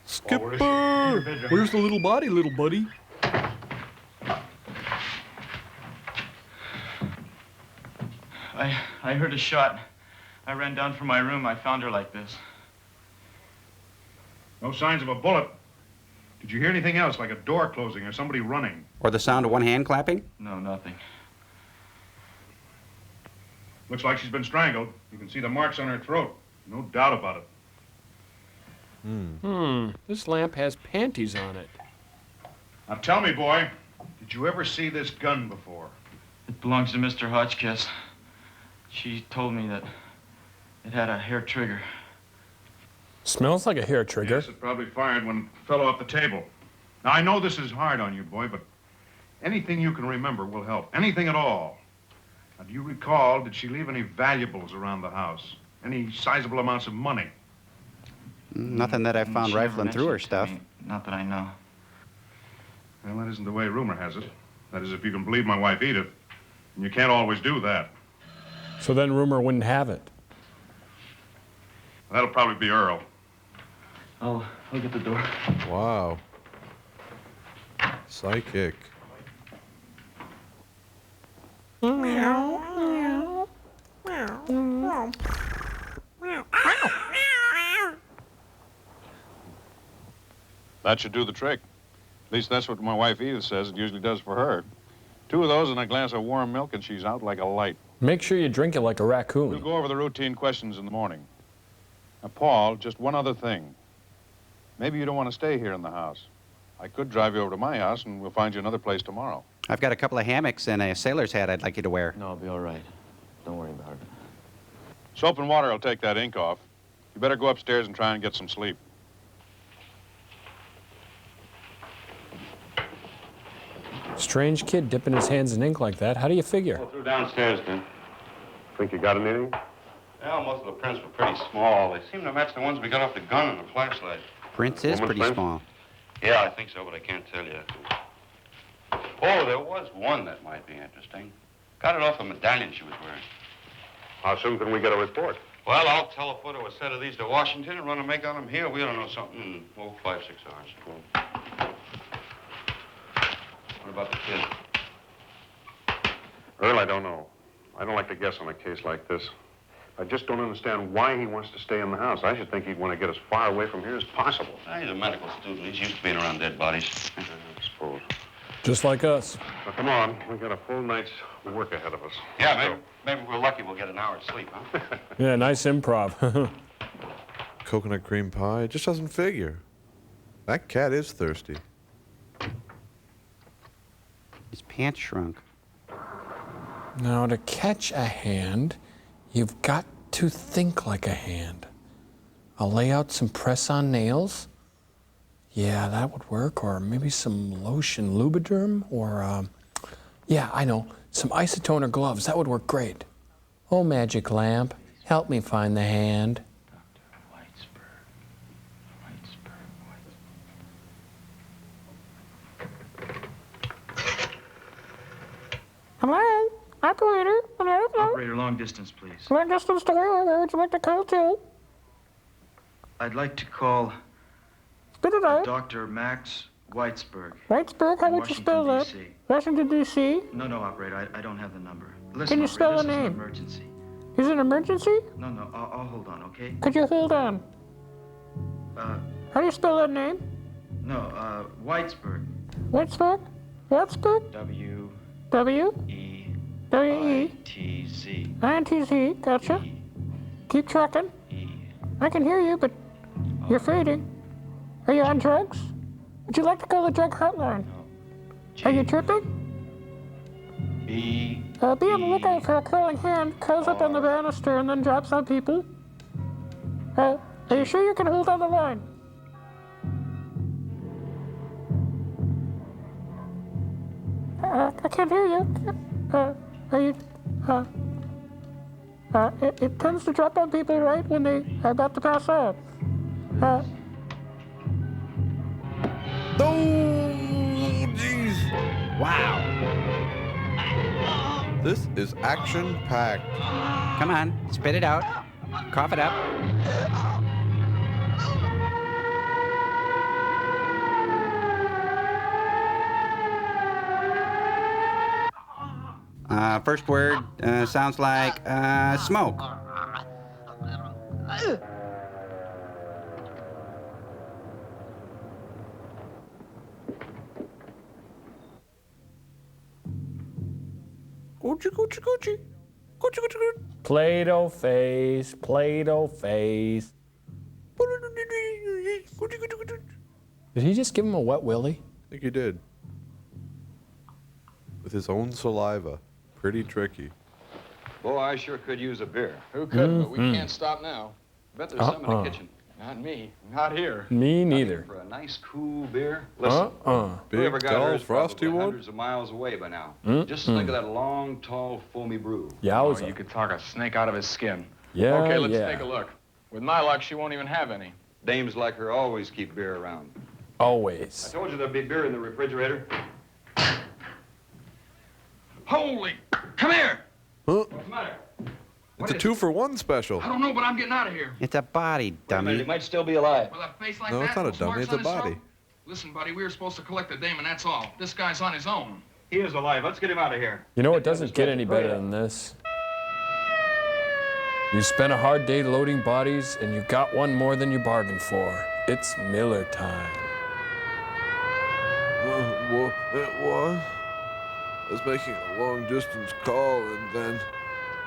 Skipper! Where's the little body, little buddy? I heard a shot. I ran down from my room. I found her like this. No signs of a bullet. Did you hear anything else, like a door closing or somebody running? Or the sound of one hand clapping? No, nothing. Looks like she's been strangled. You can see the marks on her throat. No doubt about it. This lamp has panties on it. Now tell me, boy, did you ever see this gun before? It belongs to Mr. Hotchkiss. She told me that it had a hair trigger. Smells like a hair trigger. Yes, it probably fired when it fell off the table. Now, I know this is hard on you, boy, but anything you can remember will help. Anything at all. Now, do you recall, did she leave any valuables around the house? Any sizable amounts of money? Nothing that I found She never rifling through her mentioned it to stuff. me. Not that I know. Well, that isn't the way rumor has it. That is, if you can believe my wife Edith. And you can't always do that. So then rumor wouldn't have it. That'll probably be Earl. I'll get the door. Wow. Psychic. That should do the trick. At least that's what my wife Edith says it usually does for her. 2 of those and a glass of warm milk and she's out like a light. Make sure you drink it like a raccoon. We'll go over the routine questions in the morning. Now, Paul, just one other thing. Maybe you don't want to stay here in the house. I could drive you over to my house and we'll find you another place tomorrow. I've got a couple of hammocks and a sailor's hat I'd like you to wear. No, I'll be all right. Don't worry about it. Soap and water will take that ink off. You better go upstairs and try and get some sleep. Strange kid dipping his hands in ink like that. How do you figure? Go through downstairs, then. Think you got anything? Well, most of the prints were pretty small. They seem to match the ones we got off the gun and the flashlight. Prince is Woman's pretty print? small. Yeah, I think so, but I can't tell you. Oh, there was one that might be interesting. Got it off a medallion she was wearing. How soon can we get a report? Well, I'll telephoto a set of these to Washington and run a make on them here. We don't know something in, 5, 6 hours. What about the kid? Earl, I don't know. I don't like to guess on a case like this. I just don't understand why he wants to stay in the house. I should think he'd want to get as far away from here as possible. He's a medical student. He's used to being around dead bodies. I suppose. Just like us. Well, come on. We've got a full night's work ahead of us. Yeah, maybe we're lucky we'll get an hour's sleep, huh? Yeah, nice improv. Coconut cream pie. It just doesn't figure. That cat is thirsty. His pants shrunk. Now, to catch a hand, you've got to think like a hand. I'll lay out some press-on nails. Yeah, that would work. Or maybe some lotion Lubriderm. Or, yeah, I know, some isotoner gloves. That would work great. Oh, magic lamp, help me find the hand. Hello? Operator? Hello? Operator, long distance, please. Long distance to where would you like to call to? I'd like to call Spit it out. Dr. Max Whitesburg. Whitesburg, how would you spell that? D.C. Washington, D.C.? No, operator, I don't have the number. Can Listen, you spell operator, the this is name? an emergency. Is it an emergency? No, I'll hold on, okay? Could you hold on? How do you spell that name? No, Whitesburg. Whitesburg? Whitesburg? W. W? E. W-E? T-Z. I-N-T-Z, gotcha. Keep trucking. I can hear you, but you're fading. Are you on drugs? Would you like to call the drug hotline? Are you tripping? B. Be on the lookout for a curling hand, curls up on the banister and then drops on people. Are you sure you can hold on the line? I can't hear you. Are you, it tends to drop on people right when they are about to pass out. Oh, jeez. Wow. This is action-packed. Come on, spit it out. Cough it up. First word sounds like smoke. Gucci, Gucci, Gucci. Gucci, Gucci, Gucci. Play-Doh face, Play-Doh face. Did he just give him a wet willy? I think he did. With his own saliva. Pretty tricky. Boy, I sure could use a beer. Who couldn't, but we can't stop now. Bet there's some in the kitchen. Not me. Not here. Me neither. For a nice, cool beer. Listen, Big, whoever got dull, hers frosty probably one? hundreds of miles away by now. Just think of that long, tall, foamy brew. Oh, you could talk a snake out of his skin. Yeah, Okay, let's yeah. take a look. With my luck, she won't even have any. Dames like her always keep beer around. I Always. told you there'd be beer in the refrigerator. Holy! Come here! Huh? What's the matter? It's a 2-for-1 special. I don't know, but I'm getting out of here. It's a body, dummy. It might still be alive. With a face like No, that, it's not a those dummy, marks it's a on his throat? body. Listen, buddy, we were supposed to collect the dame, and that's all. This guy's on his own. He is alive. Let's get him out of here. You know, it doesn't get any better than this. You spent a hard day loading bodies, and you got one more than you bargained for. It's Miller time. It was. I was making a long-distance call, and then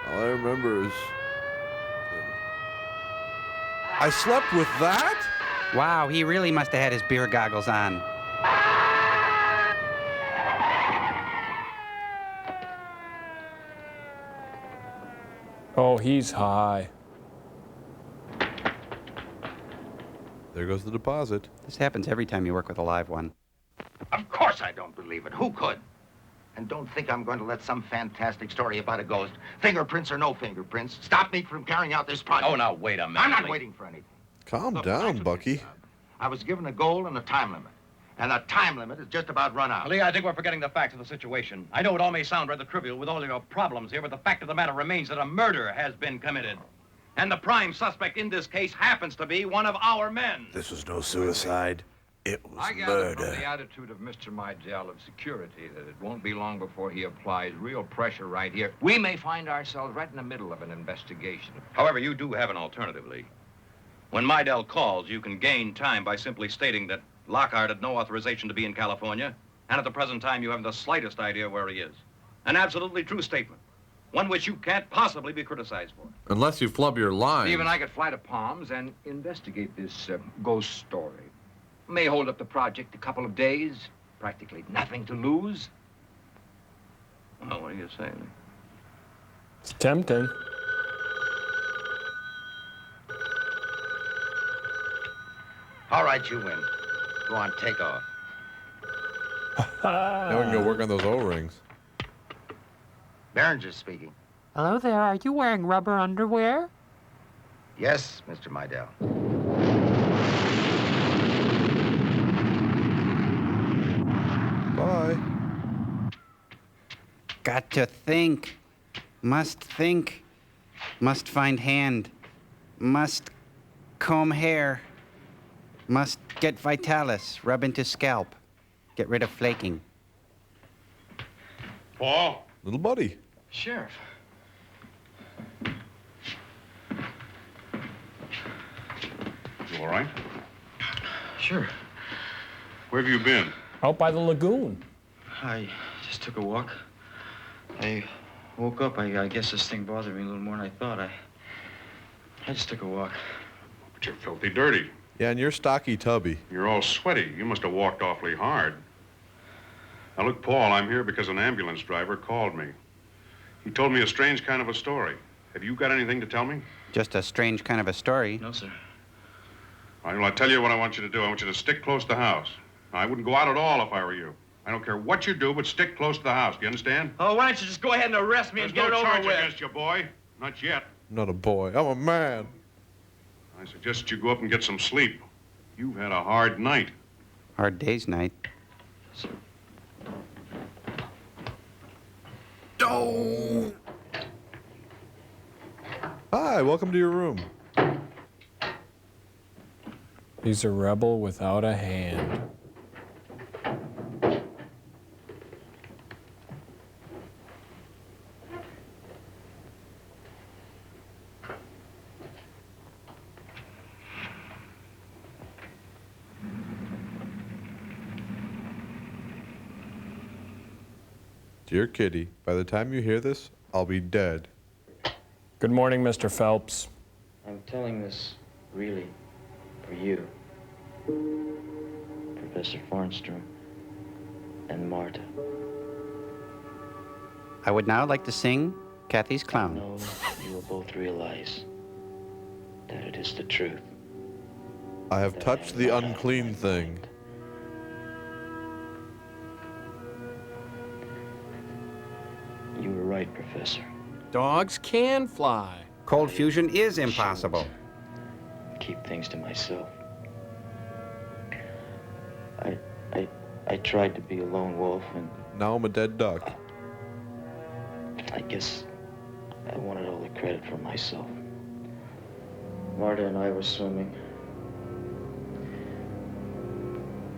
all I remember is... I slept with that? Wow, he really must have had his beer goggles on. Oh, he's high. There goes the deposit. This happens every time you work with a live one. Of course I don't believe it. Who could? And don't think I'm going to let some fantastic story about a ghost, fingerprints or no fingerprints, stop me from carrying out this project. Oh, now, wait a minute. I'm not waiting for anything. Calm Look, down, Bucky. I was given a goal and a time limit. And the time limit is just about run out. Lee, I think we're forgetting the facts of the situation. I know it all may sound rather trivial with all your problems here, but the fact of the matter remains that a murder has been committed. And the prime suspect in this case happens to be one of our men. This was no suicide. It was I gather from murder. the attitude of Mr. Mydell of security that it won't be long before he applies real pressure right here. We may find ourselves right in the middle of an investigation. However, you do have an alternative, Lee. When Mydell calls, you can gain time by simply stating that Lockhart had no authorization to be in California, and at the present time you haven't the slightest idea where he is. An absolutely true statement. One which you can't possibly be criticized for. Unless you flub your line. Steve and I could fly to Palms and investigate this ghost story. May hold up the project a couple of days. Practically nothing to lose. Well, what do you say, Lee? It's tempting. All right, you win. Go on, take off. Now we can go work on those O-rings. Behringer speaking. Hello there, are you wearing rubber underwear? Yes, Mr. Mydell. Bye. Got to think. Must think. Must find hand. Must comb hair. Must get Vitalis. Rub into scalp. Get rid of flaking. Paul? Little buddy. Sheriff. You all right? Sure. Where have you been? Out by the lagoon. I just took a walk. I woke up. I guess this thing bothered me a little more than I thought. I just took a walk. But you're filthy dirty. Yeah, and you're stocky tubby. You're all sweaty. You must have walked awfully hard. Now, look, Paul, I'm here because an ambulance driver called me. He told me a strange kind of a story. Have you got anything to tell me? Just a strange kind of a story. No, sir. All right, well, I'll tell you what I want you to do. I want you to stick close to the house. I wouldn't go out at all if I were you. I don't care what you do, but stick close to the house. Do you understand? Oh, why don't you just go ahead and arrest me There's and get no it over charge with? against you, boy. Not yet. I'm not a boy. I'm a man. I suggest you go up and get some sleep. You've had a hard night. Hard day's night. Oh! Hi, welcome to your room. He's a rebel without a hand. Dear Kitty, by the time you hear this, I'll be dead. Good morning, Mr. Phelps. I'm telling this really for you, Professor Farnstrom, and Marta. I would now like to sing Kathy's I Clown. know you will both realize that it is the truth. I have touched the unclean thing. You were right, Professor. Dogs can fly. Cold fusion is impossible. Keep things to myself. I tried to be a lone wolf, and Now I'm a dead duck. I guess I wanted all the credit for myself. Marta and I were swimming,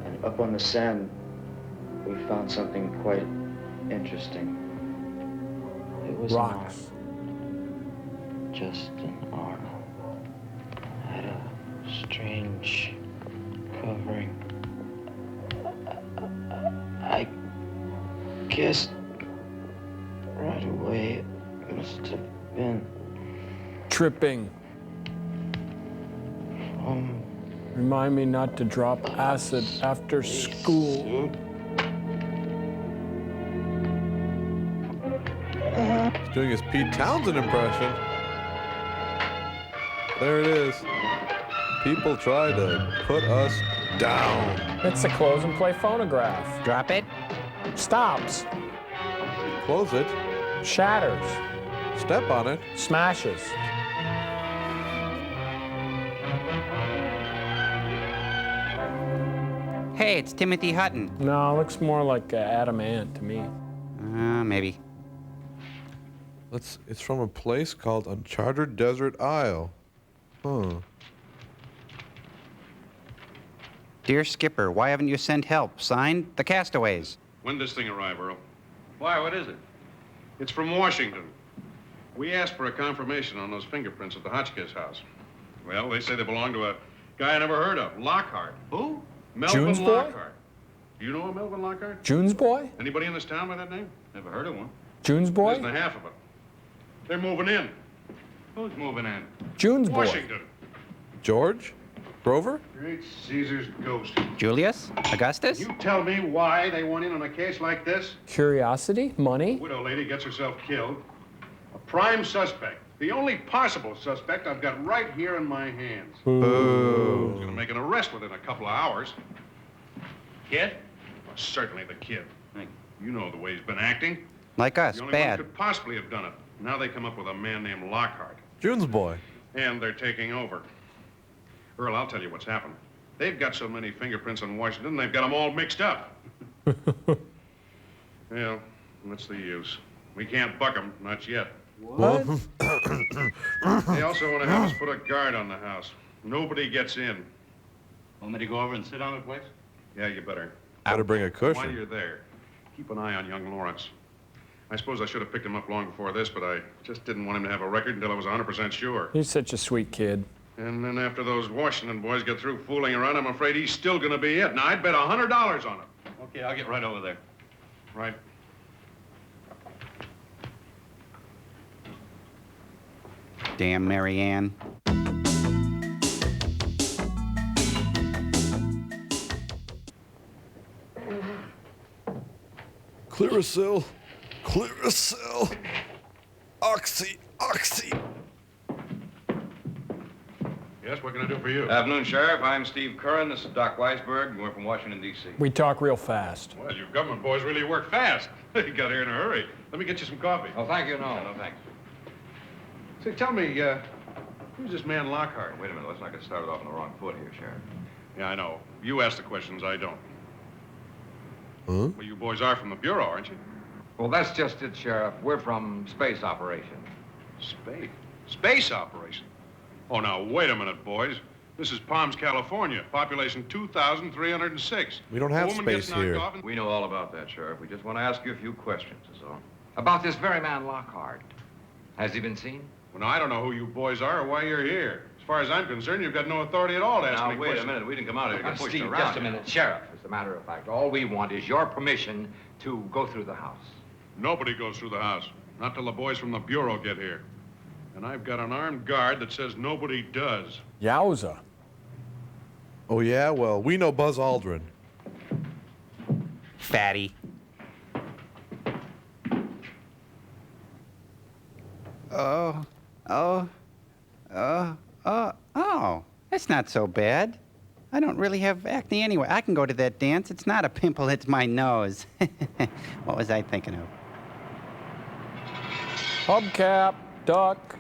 and up on the sand, we found something quite interesting. It was Rocks. an arm. Just an arm. Had a strange covering. I guess right away it must have been Tripping. from Remind me not to drop acid after school. He's doing his Pete Townsend impression. There it is. People try to put us down. It's a close and play phonograph. Drop it. Stops. Close it. Shatters. Step on it. Smashes. Hey, it's Timothy Hutton. No, it looks more like Adam Ant to me. Maybe. It's from a place called Uncharted Desert Isle. Huh. Dear Skipper, why haven't you sent help? Signed, The Castaways. When does this thing arrive, Earl? Why, what is it? It's from Washington. We asked for a confirmation on those fingerprints at the Hotchkiss house. Well, they say they belong to a guy I never heard of, Lockhart. Who? Melvin June's boy? Lockhart. Do you know a Melvin Lockhart? June's boy? Anybody in this town by that name? Never heard of one. June's boy? Isn't a half of it. They're moving in. Who's moving in? June's boy. Washington. George? Grover? Great Caesar's ghost. Julius? Augustus? You tell me why they went in on a case like this? Curiosity? Money? Widow lady gets herself killed. A prime suspect. The only possible suspect I've got right here in my hands. Boo. He's gonna make an arrest within a couple of hours. Kid? Well, certainly the kid. You know the way he's been acting. Like us, The only bad. one who could possibly have done it. Now they come up with a man named Lockhart. June's boy. And they're taking over. Earl, I'll tell you what's happened. They've got so many fingerprints on Washington, they've got them all mixed up. Well, what's the use? We can't buck them, not yet. What? They also want to have us put a guard on the house. Nobody gets in. Want me to go over and sit on the place? Yeah, you better. Better bring a While cushion. you're there, keep an eye on young Lawrence. I suppose I should have picked him up long before this, but I just didn't want him to have a record until I was 100% sure. He's such a sweet kid. And then after those Washington boys get through fooling around, I'm afraid he's still going to be it. Now, I'd bet $100 on it. Okay, I'll get right over there. Right. Damn Mary Ann. Clearasil. Clearasil. Oxy. Oxy. Yes, what can I do for you? Afternoon, Sheriff. I'm Steve Curran. This is Doc Weisberg. We're from Washington, D.C. We talk real fast. Well, you government boys really work fast. You got here in a hurry. Let me get you some coffee. Oh, thank you. No, thanks. Say, tell me, who's this man Lockhart? Wait a minute. Let's not get started off on the wrong foot here, Sheriff. Yeah, I know. You ask the questions, I don't. Huh? Well, you boys are from the Bureau, aren't you? Well, that's just it, Sheriff. We're from space operation. Space? Space operation? Oh, now, wait a minute, boys. This is Palms, California. Population 2,306. We don't have A woman space gets knocked here. off and- We know all about that, Sheriff. We just want to ask you a few questions, is all. About this very man, Lockhart. Has he been seen? Well, now, I don't know who you boys are or why you're here. As far as I'm concerned, you've got no authority at all to ask me Now, wait a questions. minute. We didn't come out here to Now, get pushed Steve, around. just a minute. Sheriff, as a matter of fact, all we want is your permission to go through the house. Nobody goes through the house. Not till the boys from the Bureau get here. And I've got an armed guard that says nobody does. Yowza. Oh, yeah? Well, we know Buzz Aldrin. Fatty. Oh, that's not so bad. I don't really have acne anyway. I can go to that dance. It's not a pimple, it's my nose. What was I thinking of? Hubcap, duck.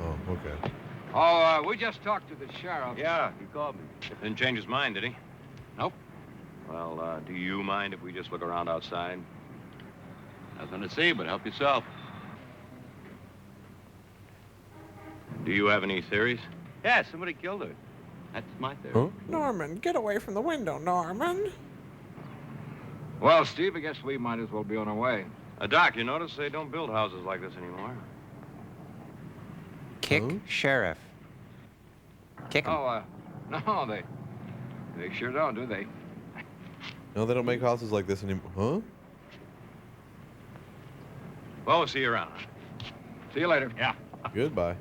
Oh, okay. Oh, we just talked to the sheriff. Yeah, he called me. Didn't change his mind, did he? Nope. Well, do you mind if we just look around outside? Nothing to see, but help yourself. Do you have any theories? Yeah, somebody killed her. That's my theory. Huh? Norman, get away from the window, Norman. Well, Steve, I guess we might as well be on our way. Doc, you notice they don't build houses like this anymore. Kick sheriff. Kick him. Oh, no, they sure don't, do they? No, they don't make houses like this anymore. Huh? Well, we'll see you around. See you later. Yeah. Goodbye.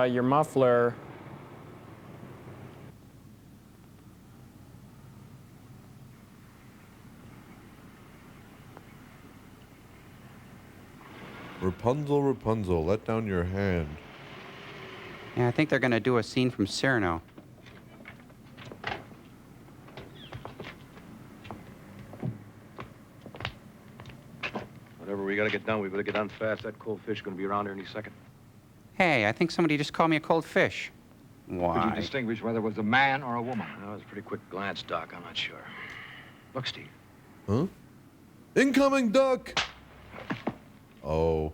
Your muffler. Rapunzel, Rapunzel, let down your hand. Yeah, I think they're gonna do a scene from Cyrano. Whatever we gotta get done, we better get done fast. That cold fish is gonna be around here any second. Hey, I think somebody just called me a cold fish. Could Why? you distinguish whether it was a man or a woman? That was a pretty quick glance, Doc. I'm not sure. Look, Steve. Huh? Incoming duck! Oh.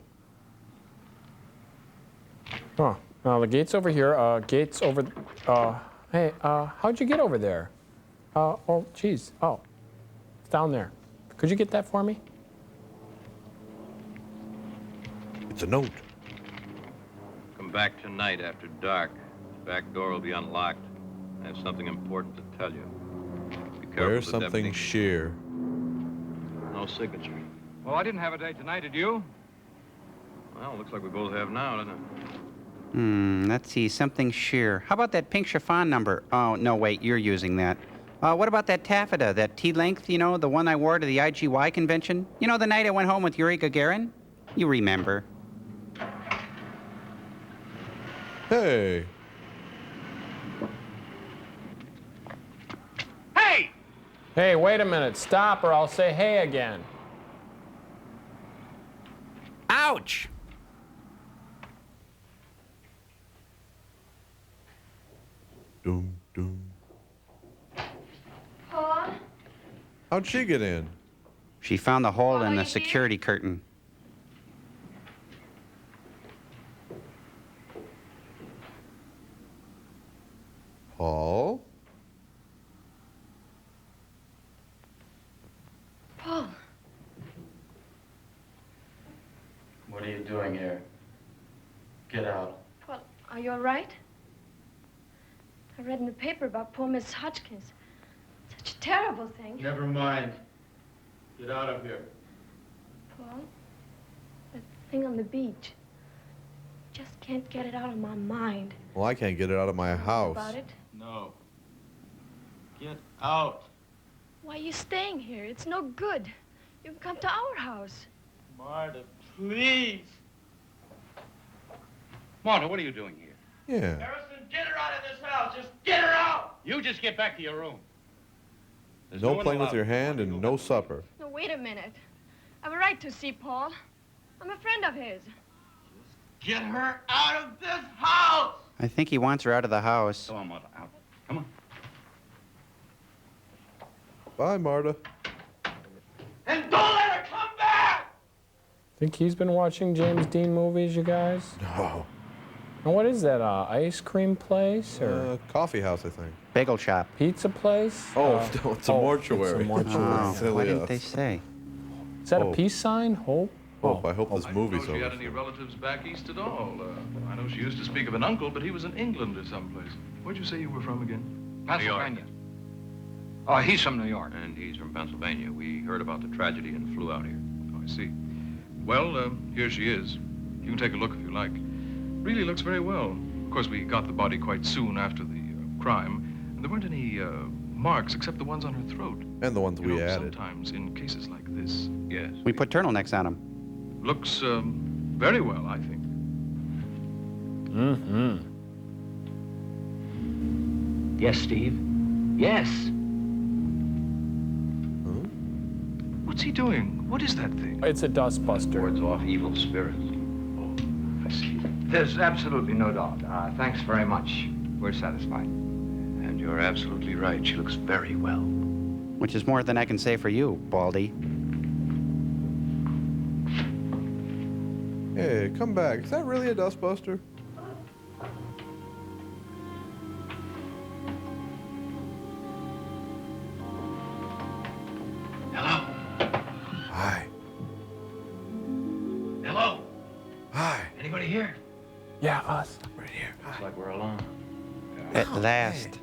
Oh, the gate's over here. Gate's over. Hey, how'd you get over there? Oh, geez. Oh, it's down there. Could you get that for me? It's a note. Come back tonight after dark. The back door will be unlocked. I have something important to tell you. Be careful Wear of the something deputy. sheer. No signature. Well, I didn't have a date tonight, did you? Well, looks like we both have now, doesn't it? Let's see, something sheer. How about that pink chiffon number? Oh, no, wait, you're using that. What about that taffeta, that T-length, you know, the one I wore to the IGY convention? You know, the night I went home with Yuri Gagarin? You remember. Hey. Hey! Hey, wait a minute. Stop or I'll say hey again. Ouch! Doom, doom. Paul? How'd she get in? She found the hole in the security curtain. Paul? Paul. What are you doing here? Get out. Paul, are you all right? I read in the paper about poor Miss Hotchkiss. Such a terrible thing. Never mind. Get out of here. Paul, that thing on the beach. Just can't get it out of my mind. Well, I can't get it out of my house. About it? No. Get out. Why are you staying here? It's no good. You can come to our house. Marta, please. Marta, what are you doing here? Yeah. Harrison, get her out of this house. Just get her out. You just get back to your room. There's No one playing with allowed. your hand and no supper. No, wait a minute. I have a right to see Paul. I'm a friend of his. Get her out of this house! I think he wants her out of the house. Come on, Mother, out. Come on. Bye, Marta. And don't let her come back! Think he's been watching James Dean movies, you guys? No. And what is that, ice cream place or Coffee house, I think. Bagel shop. pizza place? Oh, no, it's a mortuary. It's a mortuary. Oh, why didn't they say? Is that a Hope. peace sign? Hope? Hope. I hope this I movie's didn't know she had over. any relatives back east at all. I know she used to speak of an uncle, but he was in England or someplace. Where'd you say you were from again? Pennsylvania. Oh, he's from New York. And he's from Pennsylvania. We heard about the tragedy and flew out here. Oh, I see. Well, here she is. You can take a look if you like. Really looks very well. Of course, we got the body quite soon after the crime, and there weren't any marks except the ones on her throat. And the ones You we know, added. sometimes in cases like this. Yes. We put turtlenecks on him. Looks very well, I think. Mm-hmm. Yes, Steve. Yes. What's he doing? What is that thing? It's a dustbuster. Wards off evil spirits. Oh, I see. There's absolutely no doubt. Thanks very much. We're satisfied. And you're absolutely right. She looks very well. Which is more than I can say for you, Baldy. Hey, come back. Is that really a dustbuster? Hello? Hi. Hello? Hi. Anybody here? Yeah, us. Right here. Looks like we're alone. At last.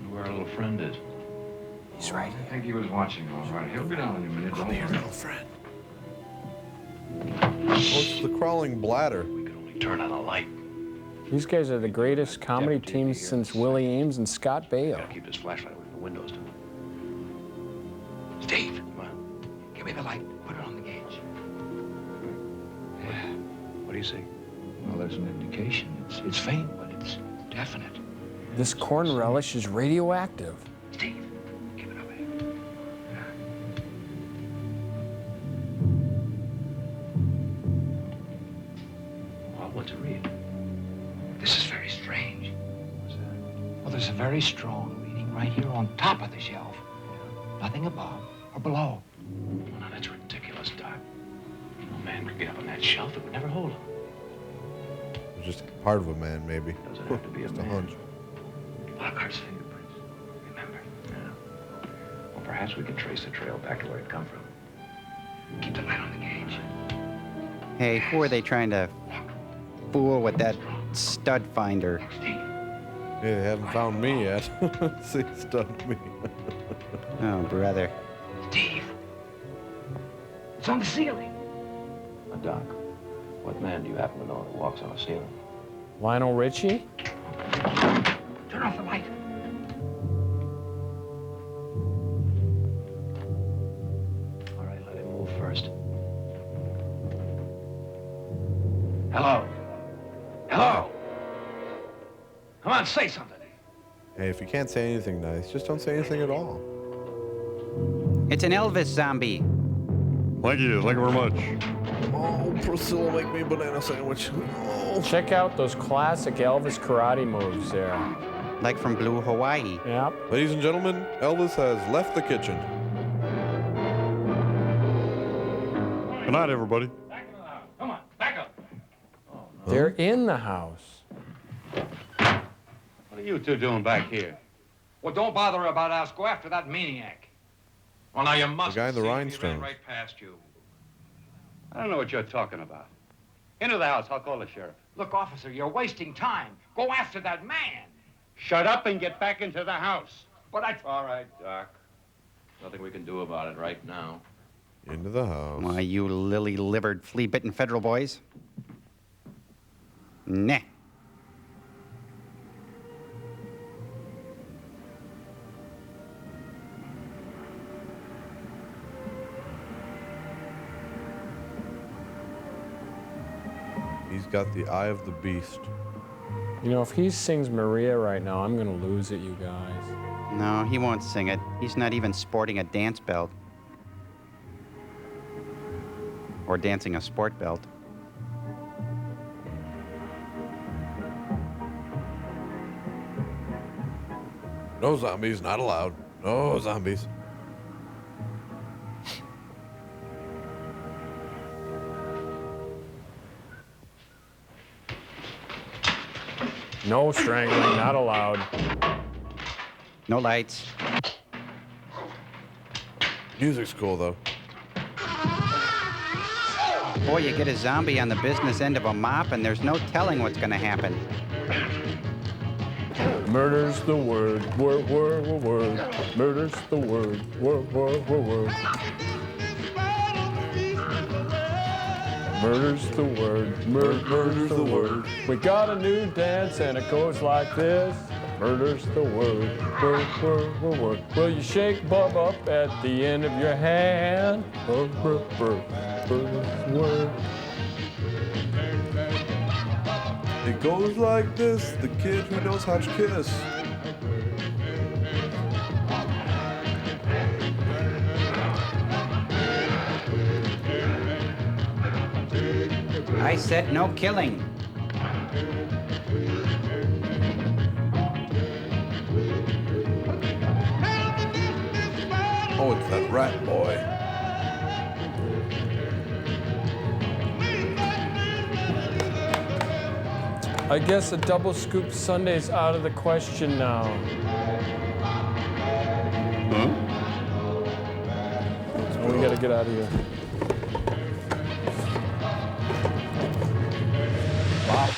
Wonder where our little friend is. He's right I think he was watching all right. He'll be down in a minute. Come here, little friend. Oh, it's the crawling bladder. We could only turn on a light. These guys are the greatest comedy teams since Willie Ames and Scott Baio. Gotta keep this flashlight away from the windows, too. Steve, come on. Give me the light. Put it on the gauge. What do you see? Well, there's an indication. It's faint, but it's definite. This corn relish is radioactive. Steve, give it away. Well, what's it read? This is very strange. What's that? Well, there's a very strong reading right here on top of the shelf. Nothing above or below. Well, now, that's ridiculous, Doc. No man could get up on that shelf. It would never hold him. It's just part of a man, maybe. Doesn't have to be a Just man. a hunch. Lockhart's fingerprints. Remember? Yeah. Well, perhaps we can trace the trail back to where it come from. Keep the light on the gauge. Hey, who are they trying to fool with that stud finder? Yeah, they haven't found me yet. See, stunned me. Oh, brother. Steve. It's on the ceiling. Now, Doc, what man do you happen to know that walks on a ceiling? Lionel Richie? Turn off the light. All right, let him move first. Hello? Hello? Come on, say something. Hey, if you can't say anything nice, just don't say anything at all. It's an Elvis zombie. Thank you very much. Oh, Priscilla, make me a banana sandwich. Oh. Check out those classic Elvis karate moves there. Like from Blue Hawaii. Yep. Ladies and gentlemen, Elvis has left the kitchen. Good night, everybody. Come on, back up. They're in the house. What are you two doing back here? Well, don't bother about us. Go after that maniac. Well, now, you must The guy in the He ran rhinestones. right past you. I don't know what you're talking about. Into the house. I'll call the sheriff. Look, officer, you're wasting time. Go after that man. Shut up and get back into the house. But I... All right, Doc. Nothing we can do about it right now. Into the house. Why, you lily-livered, flea-bitten federal boys. Nah. He's got the eye of the beast. You know, if he sings Maria right now, I'm gonna lose it, you guys. No, he won't sing it. He's not even sporting a dance belt. or dancing a sport belt. No zombies, not allowed. No zombies. No strangling, not allowed. No lights. Music's cool, though. Boy, you get a zombie on the business end of a mop, and there's no telling what's gonna happen. Murder's the word, word. Murder's the word, word. Murder's the word, murder's the word. We got a new dance and it goes like this. Murder's the word, word. Will you shake Bub up at the end of your hand? Murder's the word. It goes like this, the kid who knows how to kiss. I said no killing. Oh, it's that rat boy. I guess a double scoop Sunday's out of the question now. So we gotta get out of here. Wow.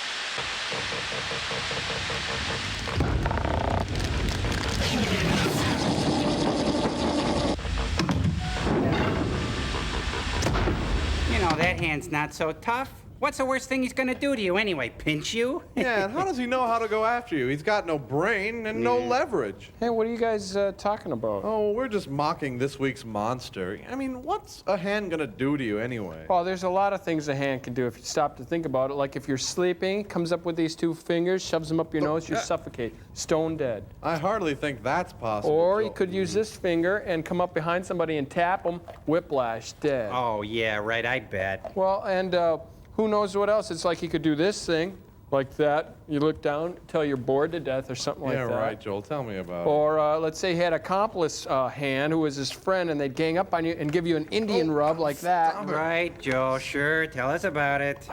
You know, that hand's not so tough. What's the worst thing he's gonna do to you anyway? Pinch you? Yeah, and how does he know how to go after you? He's got no brain and no leverage. Hey, what are you guys talking about? Oh, we're just mocking this week's monster. I mean, what's a hand gonna do to you anyway? Well, there's a lot of things a hand can do if you stop to think about it. Like if you're sleeping, comes up with these two fingers, shoves them up your nose, you suffocate. Stone dead. I hardly think that's possible. Or you could use this finger and come up behind somebody and tap them, whiplash, dead. Oh, yeah, right, I bet. Well, and who knows what else? It's like he could do this thing, like that. You look down till you're bored to death or something like that. Yeah, right, Joel. Tell me about it. Or let's say he had an accomplice hand who was his friend, and they'd gang up on you and give you an Indian rub like that. Right, Joe, sure. Tell us about it.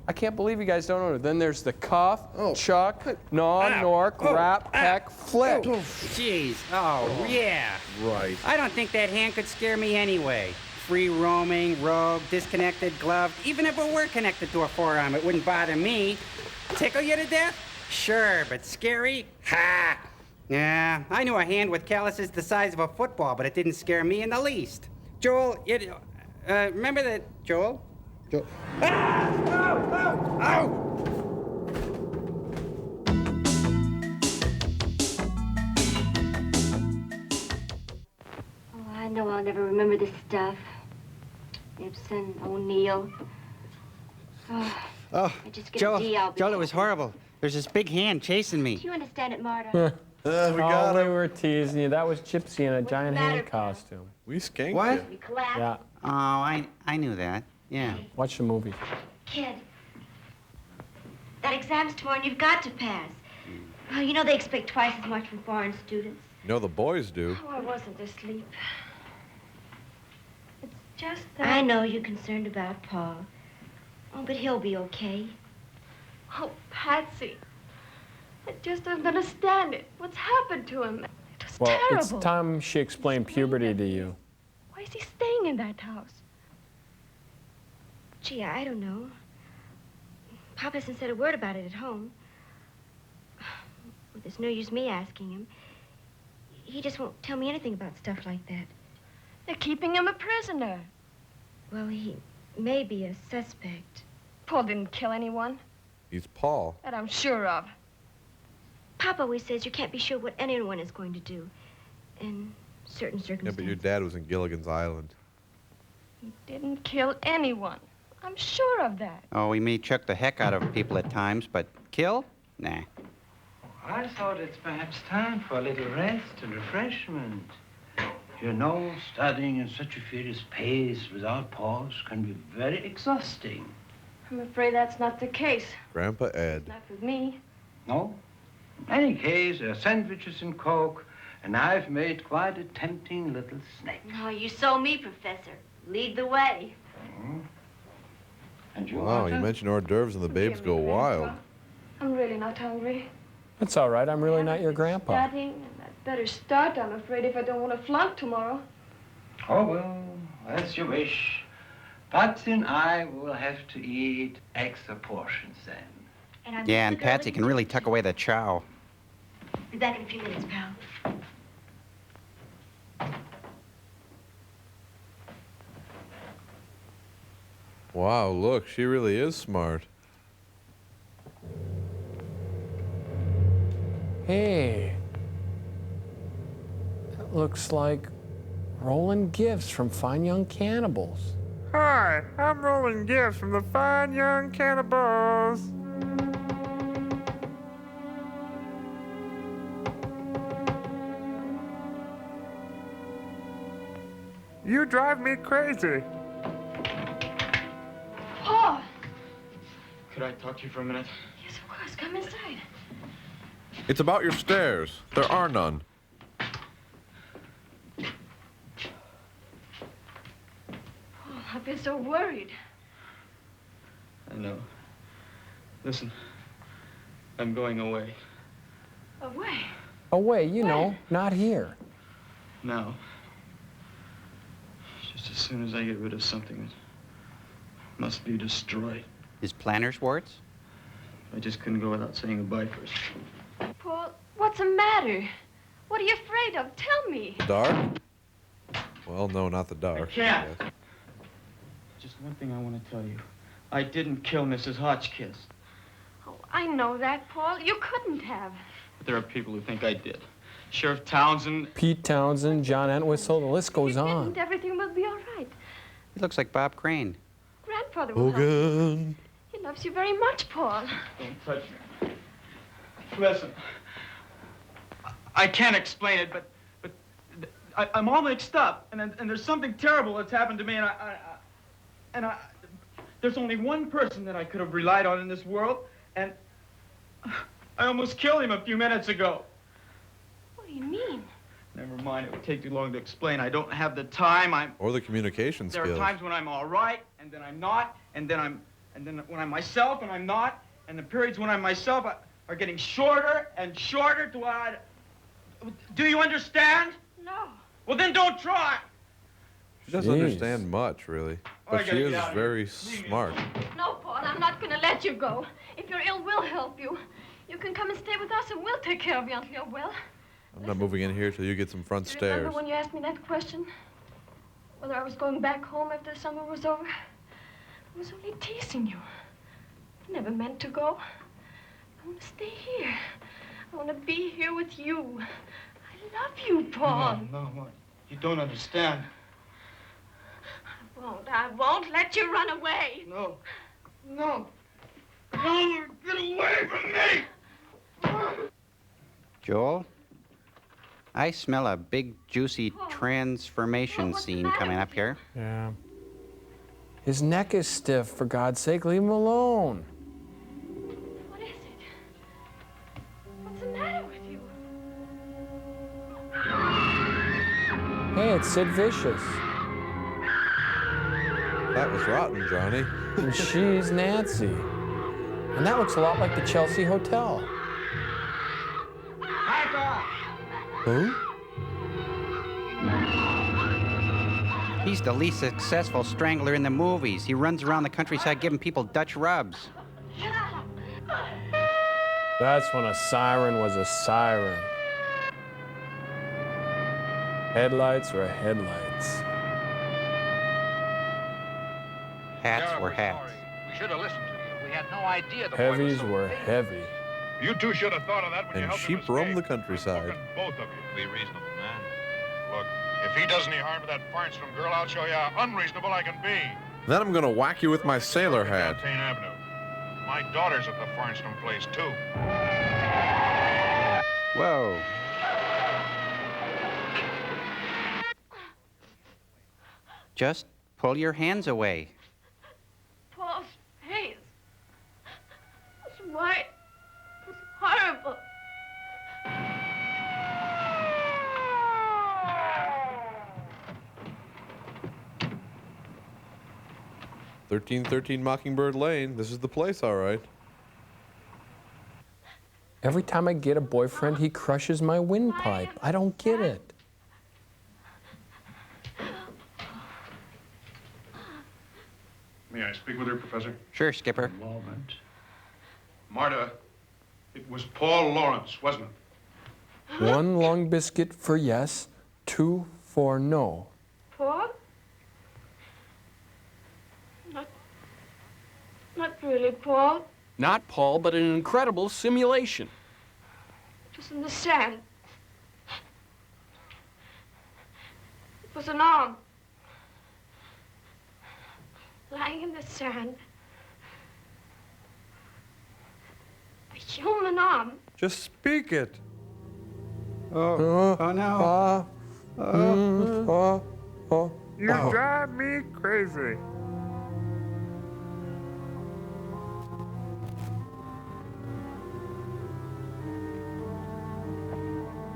I can't believe you guys don't know it. Then there's the cuff, chuck, gnaw, nork, wrap, peck, flip. Jeez. Oh, yeah. Right. I don't think that hand could scare me anyway. Free roaming, rogue, disconnected, gloved. Even if it were connected to a forearm, it wouldn't bother me. Tickle you to death? Sure, but scary? Ha! Yeah, I knew a hand with calluses the size of a football, but it didn't scare me in the least. Joel, remember that, Joel? Joel. Ah! Ow! Ow! Ow! Oh, I know I'll never remember this stuff. Ibsen, O'Neill. Oh, Oh, I just get Joel, a D, I'll be Joel, it was horrible. There's this big hand chasing me. Do you understand it, Marta? We got we were teasing you. That was Gypsy in a giant matter? hand costume. We skanked What? you. We collapsed. Yeah. Oh, I knew that. Yeah. Watch the movie. Kid, that exam's tomorrow and you've got to pass. Oh, you know they expect twice as much from foreign students. You know the boys do. Oh, I wasn't asleep. It's just that... I know you're concerned about Paul. Oh, but he'll be okay. Oh, Patsy. I just don't understand it. What's happened to him? It was Well, terrible. it's time she explained puberty to you. Why is he staying in that house? Gee, I don't know. Pop hasn't said a word about it at home. Well, there's no use me asking him. He just won't tell me anything about stuff like that. They're keeping him a prisoner. Well, he may be a suspect. Paul didn't kill anyone. He's Paul. That I'm sure of. Pop always says you can't be sure what anyone is going to do in certain Yeah, circumstances. but your dad was in Gilligan's Island. He didn't kill anyone. I'm sure of that. Oh, he may chuck the heck out of people at times, but kill? Nah. I thought it's perhaps time for a little rest and refreshment. You know, studying in such a furious pace without pause can be very exhausting. I'm afraid that's not the case. Grandpa Ed. Not with me. No? In any case, there are sandwiches and Coke, and I've made quite a tempting little snack. Oh, you saw me, Professor. Lead the way. And you, Wow, Arthur? you mentioned hors d'oeuvres and the babes go wild. I'm really not hungry. That's all right. I'm really not your grandpa. Studying, and I'd better start, I'm afraid, if I don't want to flunk tomorrow. Oh, well, as you wish. Patsy and I will have to eat extra portions then. Yeah, and Patsy can really tuck away the chow. Be back in a few minutes, pal. Wow, look, she really is smart. Hey. That looks like Rolling Gifts from Fine Young Cannibals. Hi, I'm Rolling Gifts from the Fine Young Cannibals. You drive me crazy. Paul! Could I talk to you for a minute? Yes, of course. Come inside. It's about your stairs. There are none. Paul, I've been so worried. I know. Listen, I'm going away. Away? Away, you know, not here. Now. Just as soon as I get rid of something that must be destroyed. His planner's warts? I just couldn't go without saying goodbye first. Paul, what's the matter? What are you afraid of? Tell me. Dark? Well, no, not the dark. I can't. Just one thing I want to tell you. I didn't kill Mrs. Hotchkiss. Oh, I know that, Paul. You couldn't have. But there are people who think I did. Sheriff Townsend. Pete Townsend, John Entwistle, the list goes on. And everything will be all right. He looks like Bob Crane. Grandfather will help you. Hogan. He loves you very much, Paul. Don't touch me. Listen. I can't explain it, but I'm all mixed up, and there's something terrible that's happened to me, and there's only one person that I could have relied on in this world, and I almost killed him a few minutes ago. What do you mean? Never mind, it would take too long to explain. I don't have the time. Or the communication There skills. are times when I'm all right, and then I'm not, and then when I'm myself and I'm not, and the periods when I'm myself are getting shorter and shorter to do you understand? No. Well, then don't try. She doesn't understand much, really. But she is very smart. No, Paul, I'm not going to let you go. If you're ill, we'll help you. You can come and stay with us, and we'll take care of you until you're well. I'm not moving in here till you get some front Do you stairs. remember when you asked me that question? Whether I was going back home after the summer was over? I was only teasing you. I never meant to go. I want to stay here. I want to be here with you. I love you, Paul. No, you don't understand. I won't let you run away. No. No, get away from me! Joel? I smell a big, juicy transformation scene coming up here. Yeah. His neck is stiff, for God's sake, leave him alone. What is it? What's the matter with you? Hey, it's Sid Vicious. That was rotten, Johnny. And she's Nancy. And that looks a lot like the Chelsea Hotel. Who? He's the least successful strangler in the movies. He runs around the countryside giving people Dutch rubs. That's when a siren was a siren. Headlights were headlights. Hats were hats. We should have listened to you. We had no idea the Heavies were heavy. You two should have thought of that when you And helped sheep him roam the countryside. both of you. Be reasonable, man. Look, if he does any harm to that Farnstrom girl, I'll show you how unreasonable I can be. Then I'm gonna whack you with my sailor hat. Down Tain Avenue. My daughter's at the Farnstrom place, too. Whoa. Just pull your hands away. Paul's face was white. It was horrible. 1313 Mockingbird Lane. This is the place, all right. Every time I get a boyfriend, he crushes my windpipe. I don't get it. May I speak with her, Professor? Sure, Skipper. Moment. Marta, it was Paul Lawrence, wasn't it? 1 long biscuit for yes, 2 for no. Paul? Not really, Paul. Not Paul, but an incredible simulation. It was in the sand. It was an arm. Lying in the sand. A human arm. Just speak it. Oh no. You drive me crazy.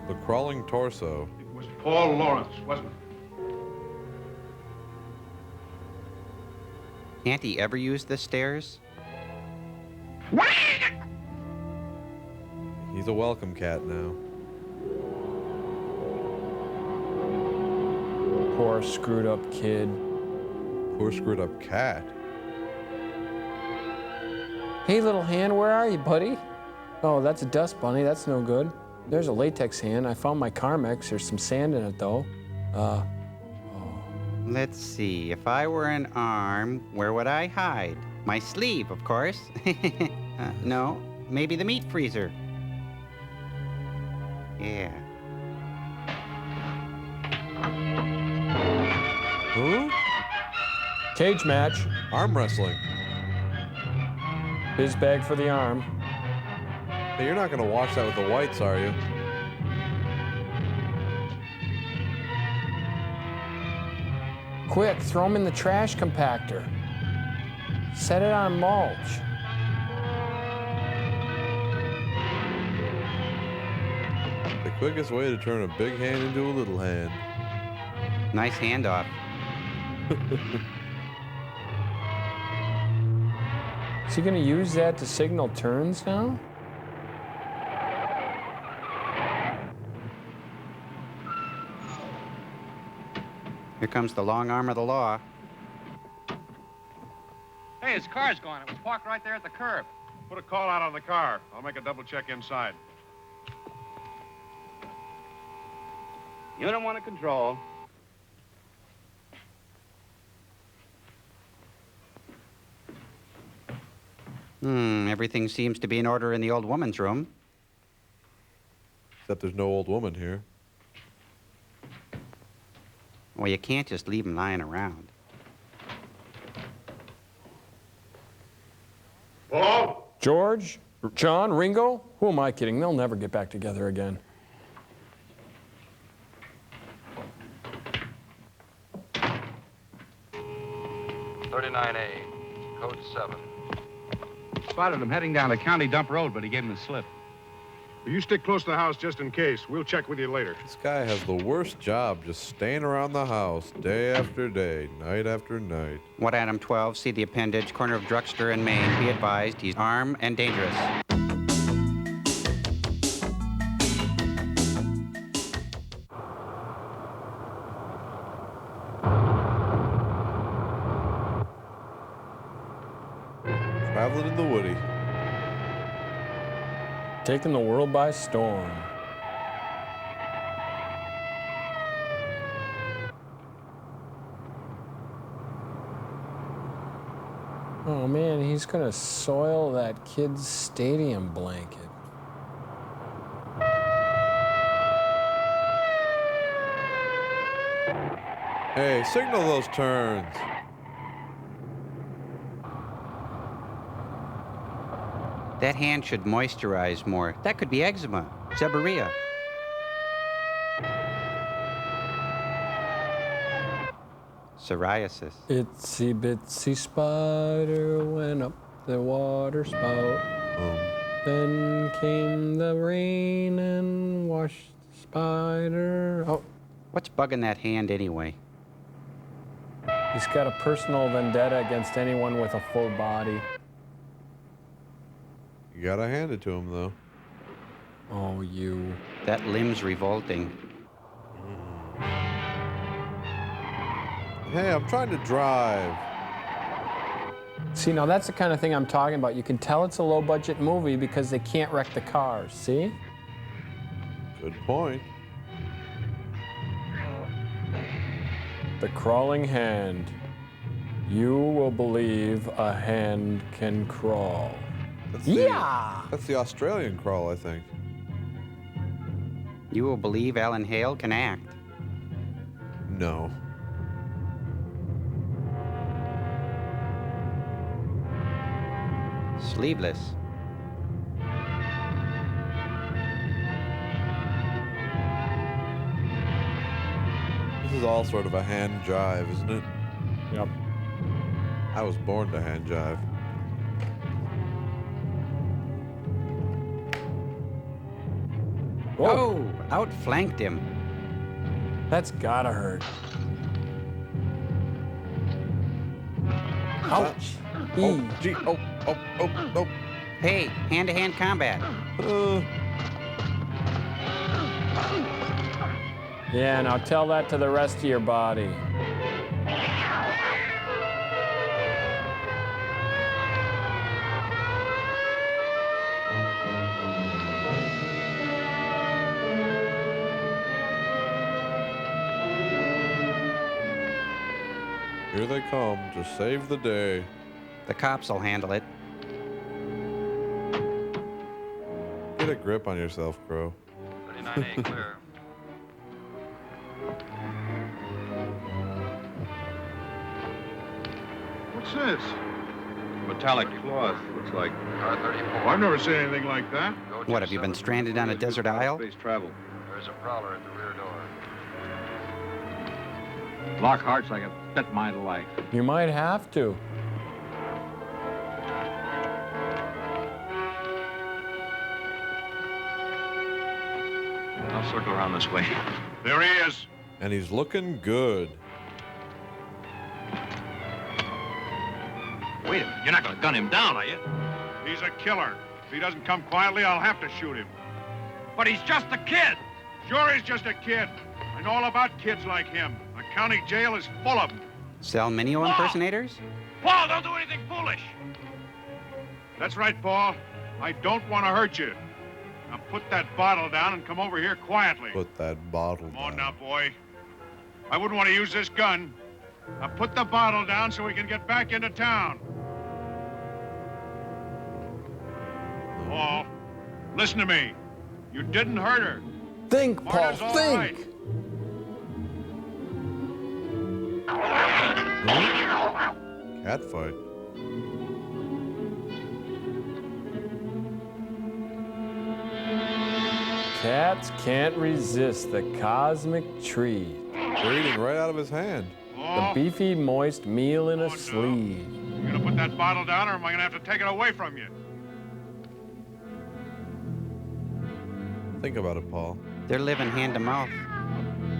The crawling torso. It was Paul Lawrence, wasn't it? Can't he ever use the stairs? He's a welcome cat now. Poor screwed up kid. Poor screwed up cat. Hey, little hand, where are you, buddy? Oh, that's a dust bunny. That's no good. There's a latex hand. I found my Carmex. There's some sand in it, though. Let's see. If I were an arm, where would I hide? My sleeve, of course. No, maybe the meat freezer. Yeah. Who? Cage match. Arm wrestling. Biz bag for the arm. Hey, you're not gonna wash that with the whites, are you? Quick, throw them in the trash compactor. Set it on mulch. The quickest way to turn a big hand into a little hand. Nice handoff. Is he gonna use that to signal turns now? Here comes the long arm of the law. Hey, his car's gone. It was parked right there at the curb. Put a call out on the car. I'll make a double check inside. Unit 1 at control. Everything seems to be in order in the old woman's room. Except there's no old woman here. Well, you can't just leave them lying around. Paul? George? John? Ringo? Who am I kidding? They'll never get back together again. A, code 7. Spotted him heading down the county dump road, but he gave him the slip. You stick close to the house just in case. We'll check with you later. This guy has the worst job, just staying around the house day after day, night after night. What Adam 12, see the appendage, corner of Drugster and Main. Be advised, he's armed and dangerous. Traveling in the Woody. Taking the world by storm. Oh man, he's gonna soil that kid's stadium blanket. Hey, signal those turns. That hand should moisturize more. That could be eczema, seborrhea. Psoriasis. Itsy bitsy spider went up the water spout. Then came the rain and washed the spider. Oh. What's bugging that hand anyway? He's got a personal vendetta against anyone with a full body. You gotta hand it to him, though. Oh, you. That limb's revolting. Hey, I'm trying to drive. See, now that's the kind of thing I'm talking about. You can tell it's a low-budget movie because they can't wreck the cars, see? Good point. The crawling hand. You will believe a hand can crawl. That's the Australian crawl, I think. You will believe Alan Hale can act. No. Sleeveless. This is all sort of a hand jive, isn't it? Yep. I was born to hand jive. Whoa! Outflanked him. That's gotta hurt. Ouch. Oh, gee. Oh. Hey, hand-to-hand combat. Yeah, now tell that to the rest of your body. Here they come to save the day. The cops will handle it. Get a grip on yourself, Crow. 39A clear. What's this? Metallic cloth, looks like. Car 34. Oh, I've never seen anything like that. What, have you been stranded on a desert isle? Space travel. There's a prowler at the rear door. Lockhart's like a bit mine to life. You might have to. I'll circle around this way. There he is. And he's looking good. Wait a minute, you're not gonna gun him down, are you? He's a killer. If he doesn't come quietly, I'll have to shoot him. But he's just a kid. Sure, he's just a kid. I know all about kids like him. The county jail is full of them. Salminio impersonators? Paul, don't do anything foolish. That's right, Paul. I don't want to hurt you. Now put that bottle down and come over here quietly. Put that bottle Come on down. now, boy. I wouldn't want to use this gun. Now put the bottle down so we can get back into town. Paul, listen to me. You didn't hurt her. Think, Paul, Marta's all think. right. Cat fight. Cats can't resist the cosmic tree. They're eating right out of his hand. The beefy, moist meal in a sleeve. You gonna put that bottle down, or am I gonna have to take it away from you? Think about it, Paul. They're living hand to mouth.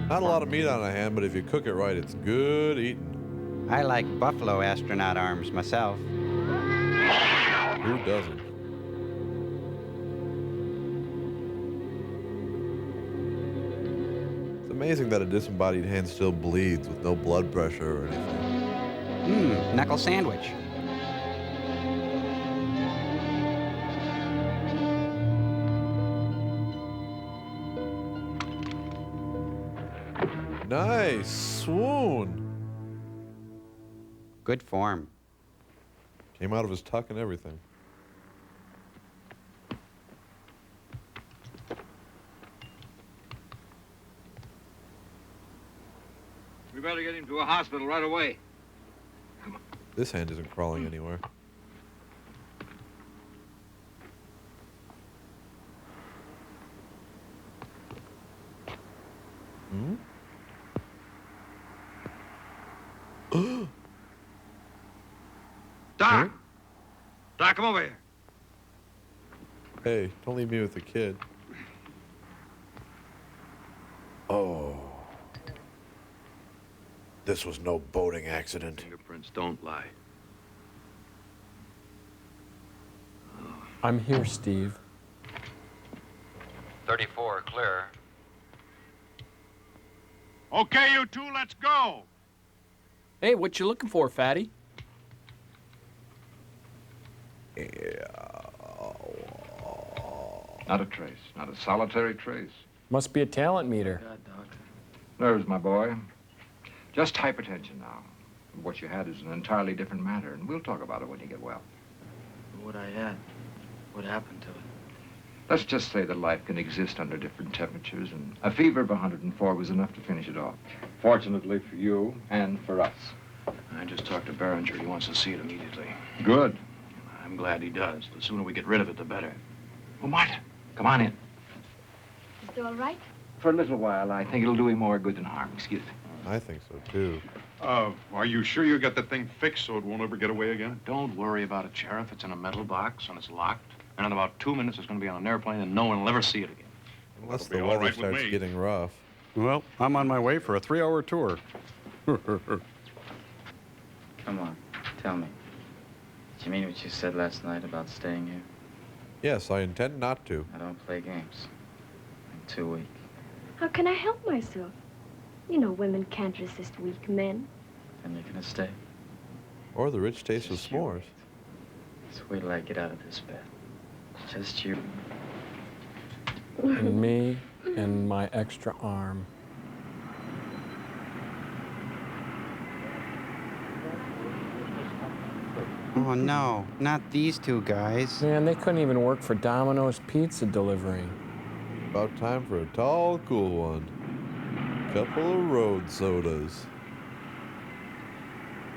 Not a lot of meat on a hand, but if you cook it right, it's good eating. I like buffalo astronaut arms myself. Who doesn't? It's amazing that a disembodied hand still bleeds with no blood pressure or anything. Knuckle sandwich. Nice. Swoon. Good form. Came out of his tuck and everything. We better get him to a hospital right away. This hand isn't crawling anywhere. Doc! Doc, come over here. Hey, don't leave me with the kid. Oh. This was no boating accident. Fingerprints don't lie. I'm here, Steve. 34, clear. Okay, you two, let's go. Hey, what you looking for, fatty? Not a trace, not a solitary trace. Must be a talent meter. Nerves, my boy. Just hypertension now. What you had is an entirely different matter, and we'll talk about it when you get well. What I had, what happened to it? Let's just say that life can exist under different temperatures, and a fever of 104 was enough to finish it off. Fortunately for you and for us. I just talked to Behringer. He wants to see it immediately. Good. I'm glad he does. The sooner we get rid of it, the better. Well, Martha, come on in. Is it all right? For a little while, I think it'll do him more good than harm. Excuse me. I think so, too. Are you sure you got the thing fixed so it won't ever get away again? Don't worry about it, Sheriff. It's in a metal box, and it's locked. And in about 2 minutes, it's going to be on an airplane, and no one will ever see it again. Unless That'll be the all weather right with starts me. getting rough. Well, I'm on my way for a 3-hour tour. Come on, tell me. Did you mean what you said last night about staying here? Yes, I intend not to. I don't play games. I'm too weak. How can I help myself? You know women can't resist weak men. Then you're gonna stay. Or the rich taste of s'mores. Just wait till I get out of this bed. Just you. And me and my extra arm. Oh, no, not these two guys. Man, they couldn't even work for Domino's pizza delivery. About time for a tall, cool one. Couple of road sodas.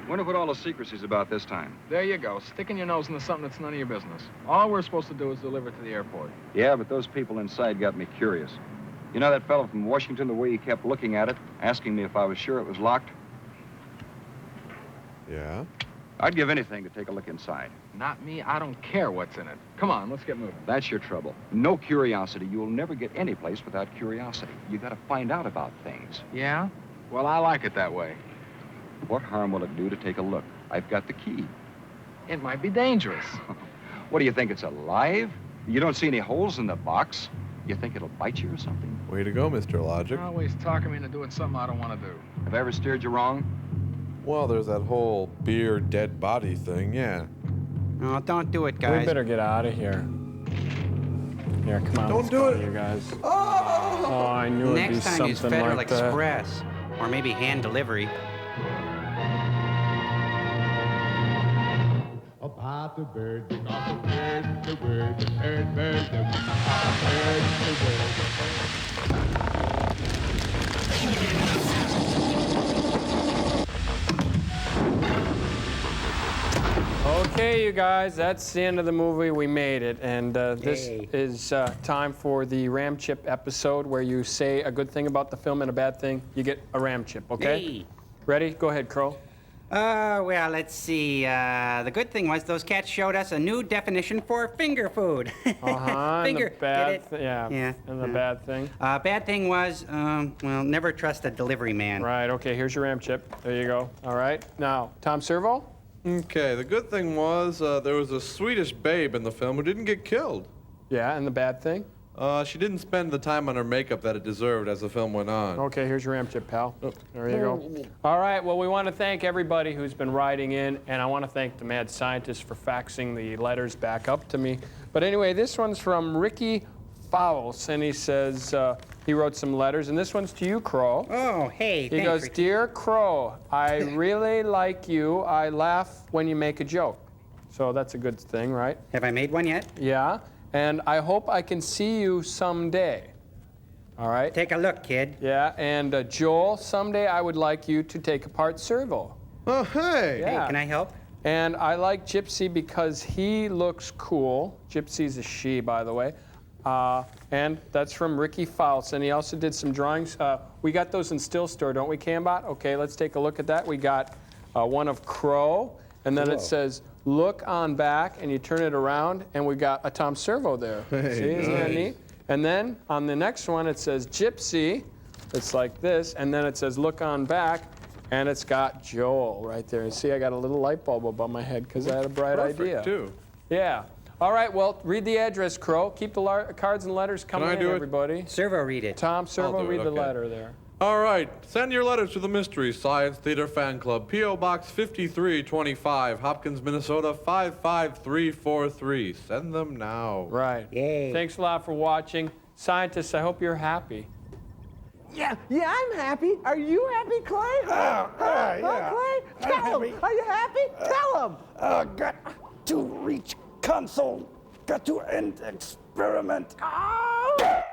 Wonder what all the secrecy's about this time. There you go, sticking your nose into something that's none of your business. All we're supposed to do is deliver it to the airport. Yeah, but those people inside got me curious. You know that fellow from Washington, the way he kept looking at it, asking me if I was sure it was locked? Yeah? I'd give anything to take a look inside. Not me, I don't care what's in it. Come on, let's get moving. That's your trouble. No curiosity. You'll never get any place without curiosity. You gotta find out about things. Yeah? Well, I like it that way. What harm will it do to take a look? I've got the key. It might be dangerous. What do you think, it's alive? You don't see any holes in the box. You think it'll bite you or something? Way to go, Mr. Logic. You're always talking me into doing something I don't want to do. Have I ever steered you wrong? Well, there's that whole beer dead body thing, yeah. Oh, don't do it, guys. We better get out of here. Here, come on. Don't do it. You guys. Oh, I knew it'd be Next time use something Federal like that. Express. Or maybe hand delivery. About the bird, because the bird, the bird, the bird, bird, the bird, the bird. Okay, you guys, that's the end of the movie. We made it. And this is time for the Ram Chip episode where you say a good thing about the film and a bad thing. You get a Ram Chip, okay? Hey. Ready? Go ahead, Crow. Well, let's see. The good thing was those cats showed us a new definition for finger food. Uh-huh. Finger, And the bad, get it? yeah. And the bad thing? Bad thing was, well, never trust a delivery man. Right, okay, here's your Ram Chip. There you go. All right. Now, Tom Servo? Okay, the good thing was there was a Swedish babe in the film who didn't get killed. Yeah, and the bad thing? She didn't spend the time on her makeup that it deserved as the film went on. Okay, here's your Ram Chip, pal. There you go. All right, well, we want to thank everybody who's been writing in, and I want to thank the mad scientist for faxing the letters back up to me. But anyway, this one's from Ricky Fowles, and he says, he wrote some letters, and this one's to you, Crow. Oh, hey, He thanks, goes, Ricky. Dear Crow, I really like you. I laugh when you make a joke. So that's a good thing, right? Have I made one yet? Yeah, and I hope I can see you someday. All right? Take a look, kid. Yeah, and Joel, someday I would like you to take apart Servo. Oh, hey! Yeah. Hey, can I help? And I like Gypsy because he looks cool. Gypsy's a she, by the way. And that's from Ricky Fowles. And he also did some drawings. We got those in Still Store, don't we, Cambot? Okay, let's take a look at that. We got one of Crow, and then it says, look on back, and you turn it around, and we got a Tom Servo there. Hey, See, isn't that nice. neat? And then on the next one, it says Gypsy. It's like this, and then it says look on back, and it's got Joel right there. And see, I got a little light bulb above my head because I had a bright idea. Too. Yeah. All right, well, read the address, Crow. Keep the cards and letters coming in, everybody. Servo, read it. Tom Servo, read the okay. letter there. All right, send your letters to the Mystery Science Theater Fan Club, P.O. Box 5325, Hopkins, Minnesota 55343. Send them now. Right. Yay. Thanks a lot for watching. Scientists, I hope you're happy. Yeah, I'm happy. Are you happy, Clay? yeah. Clay? Tell him. Are you happy? Tell him. Got to reach console. Got to end experiment. Oh!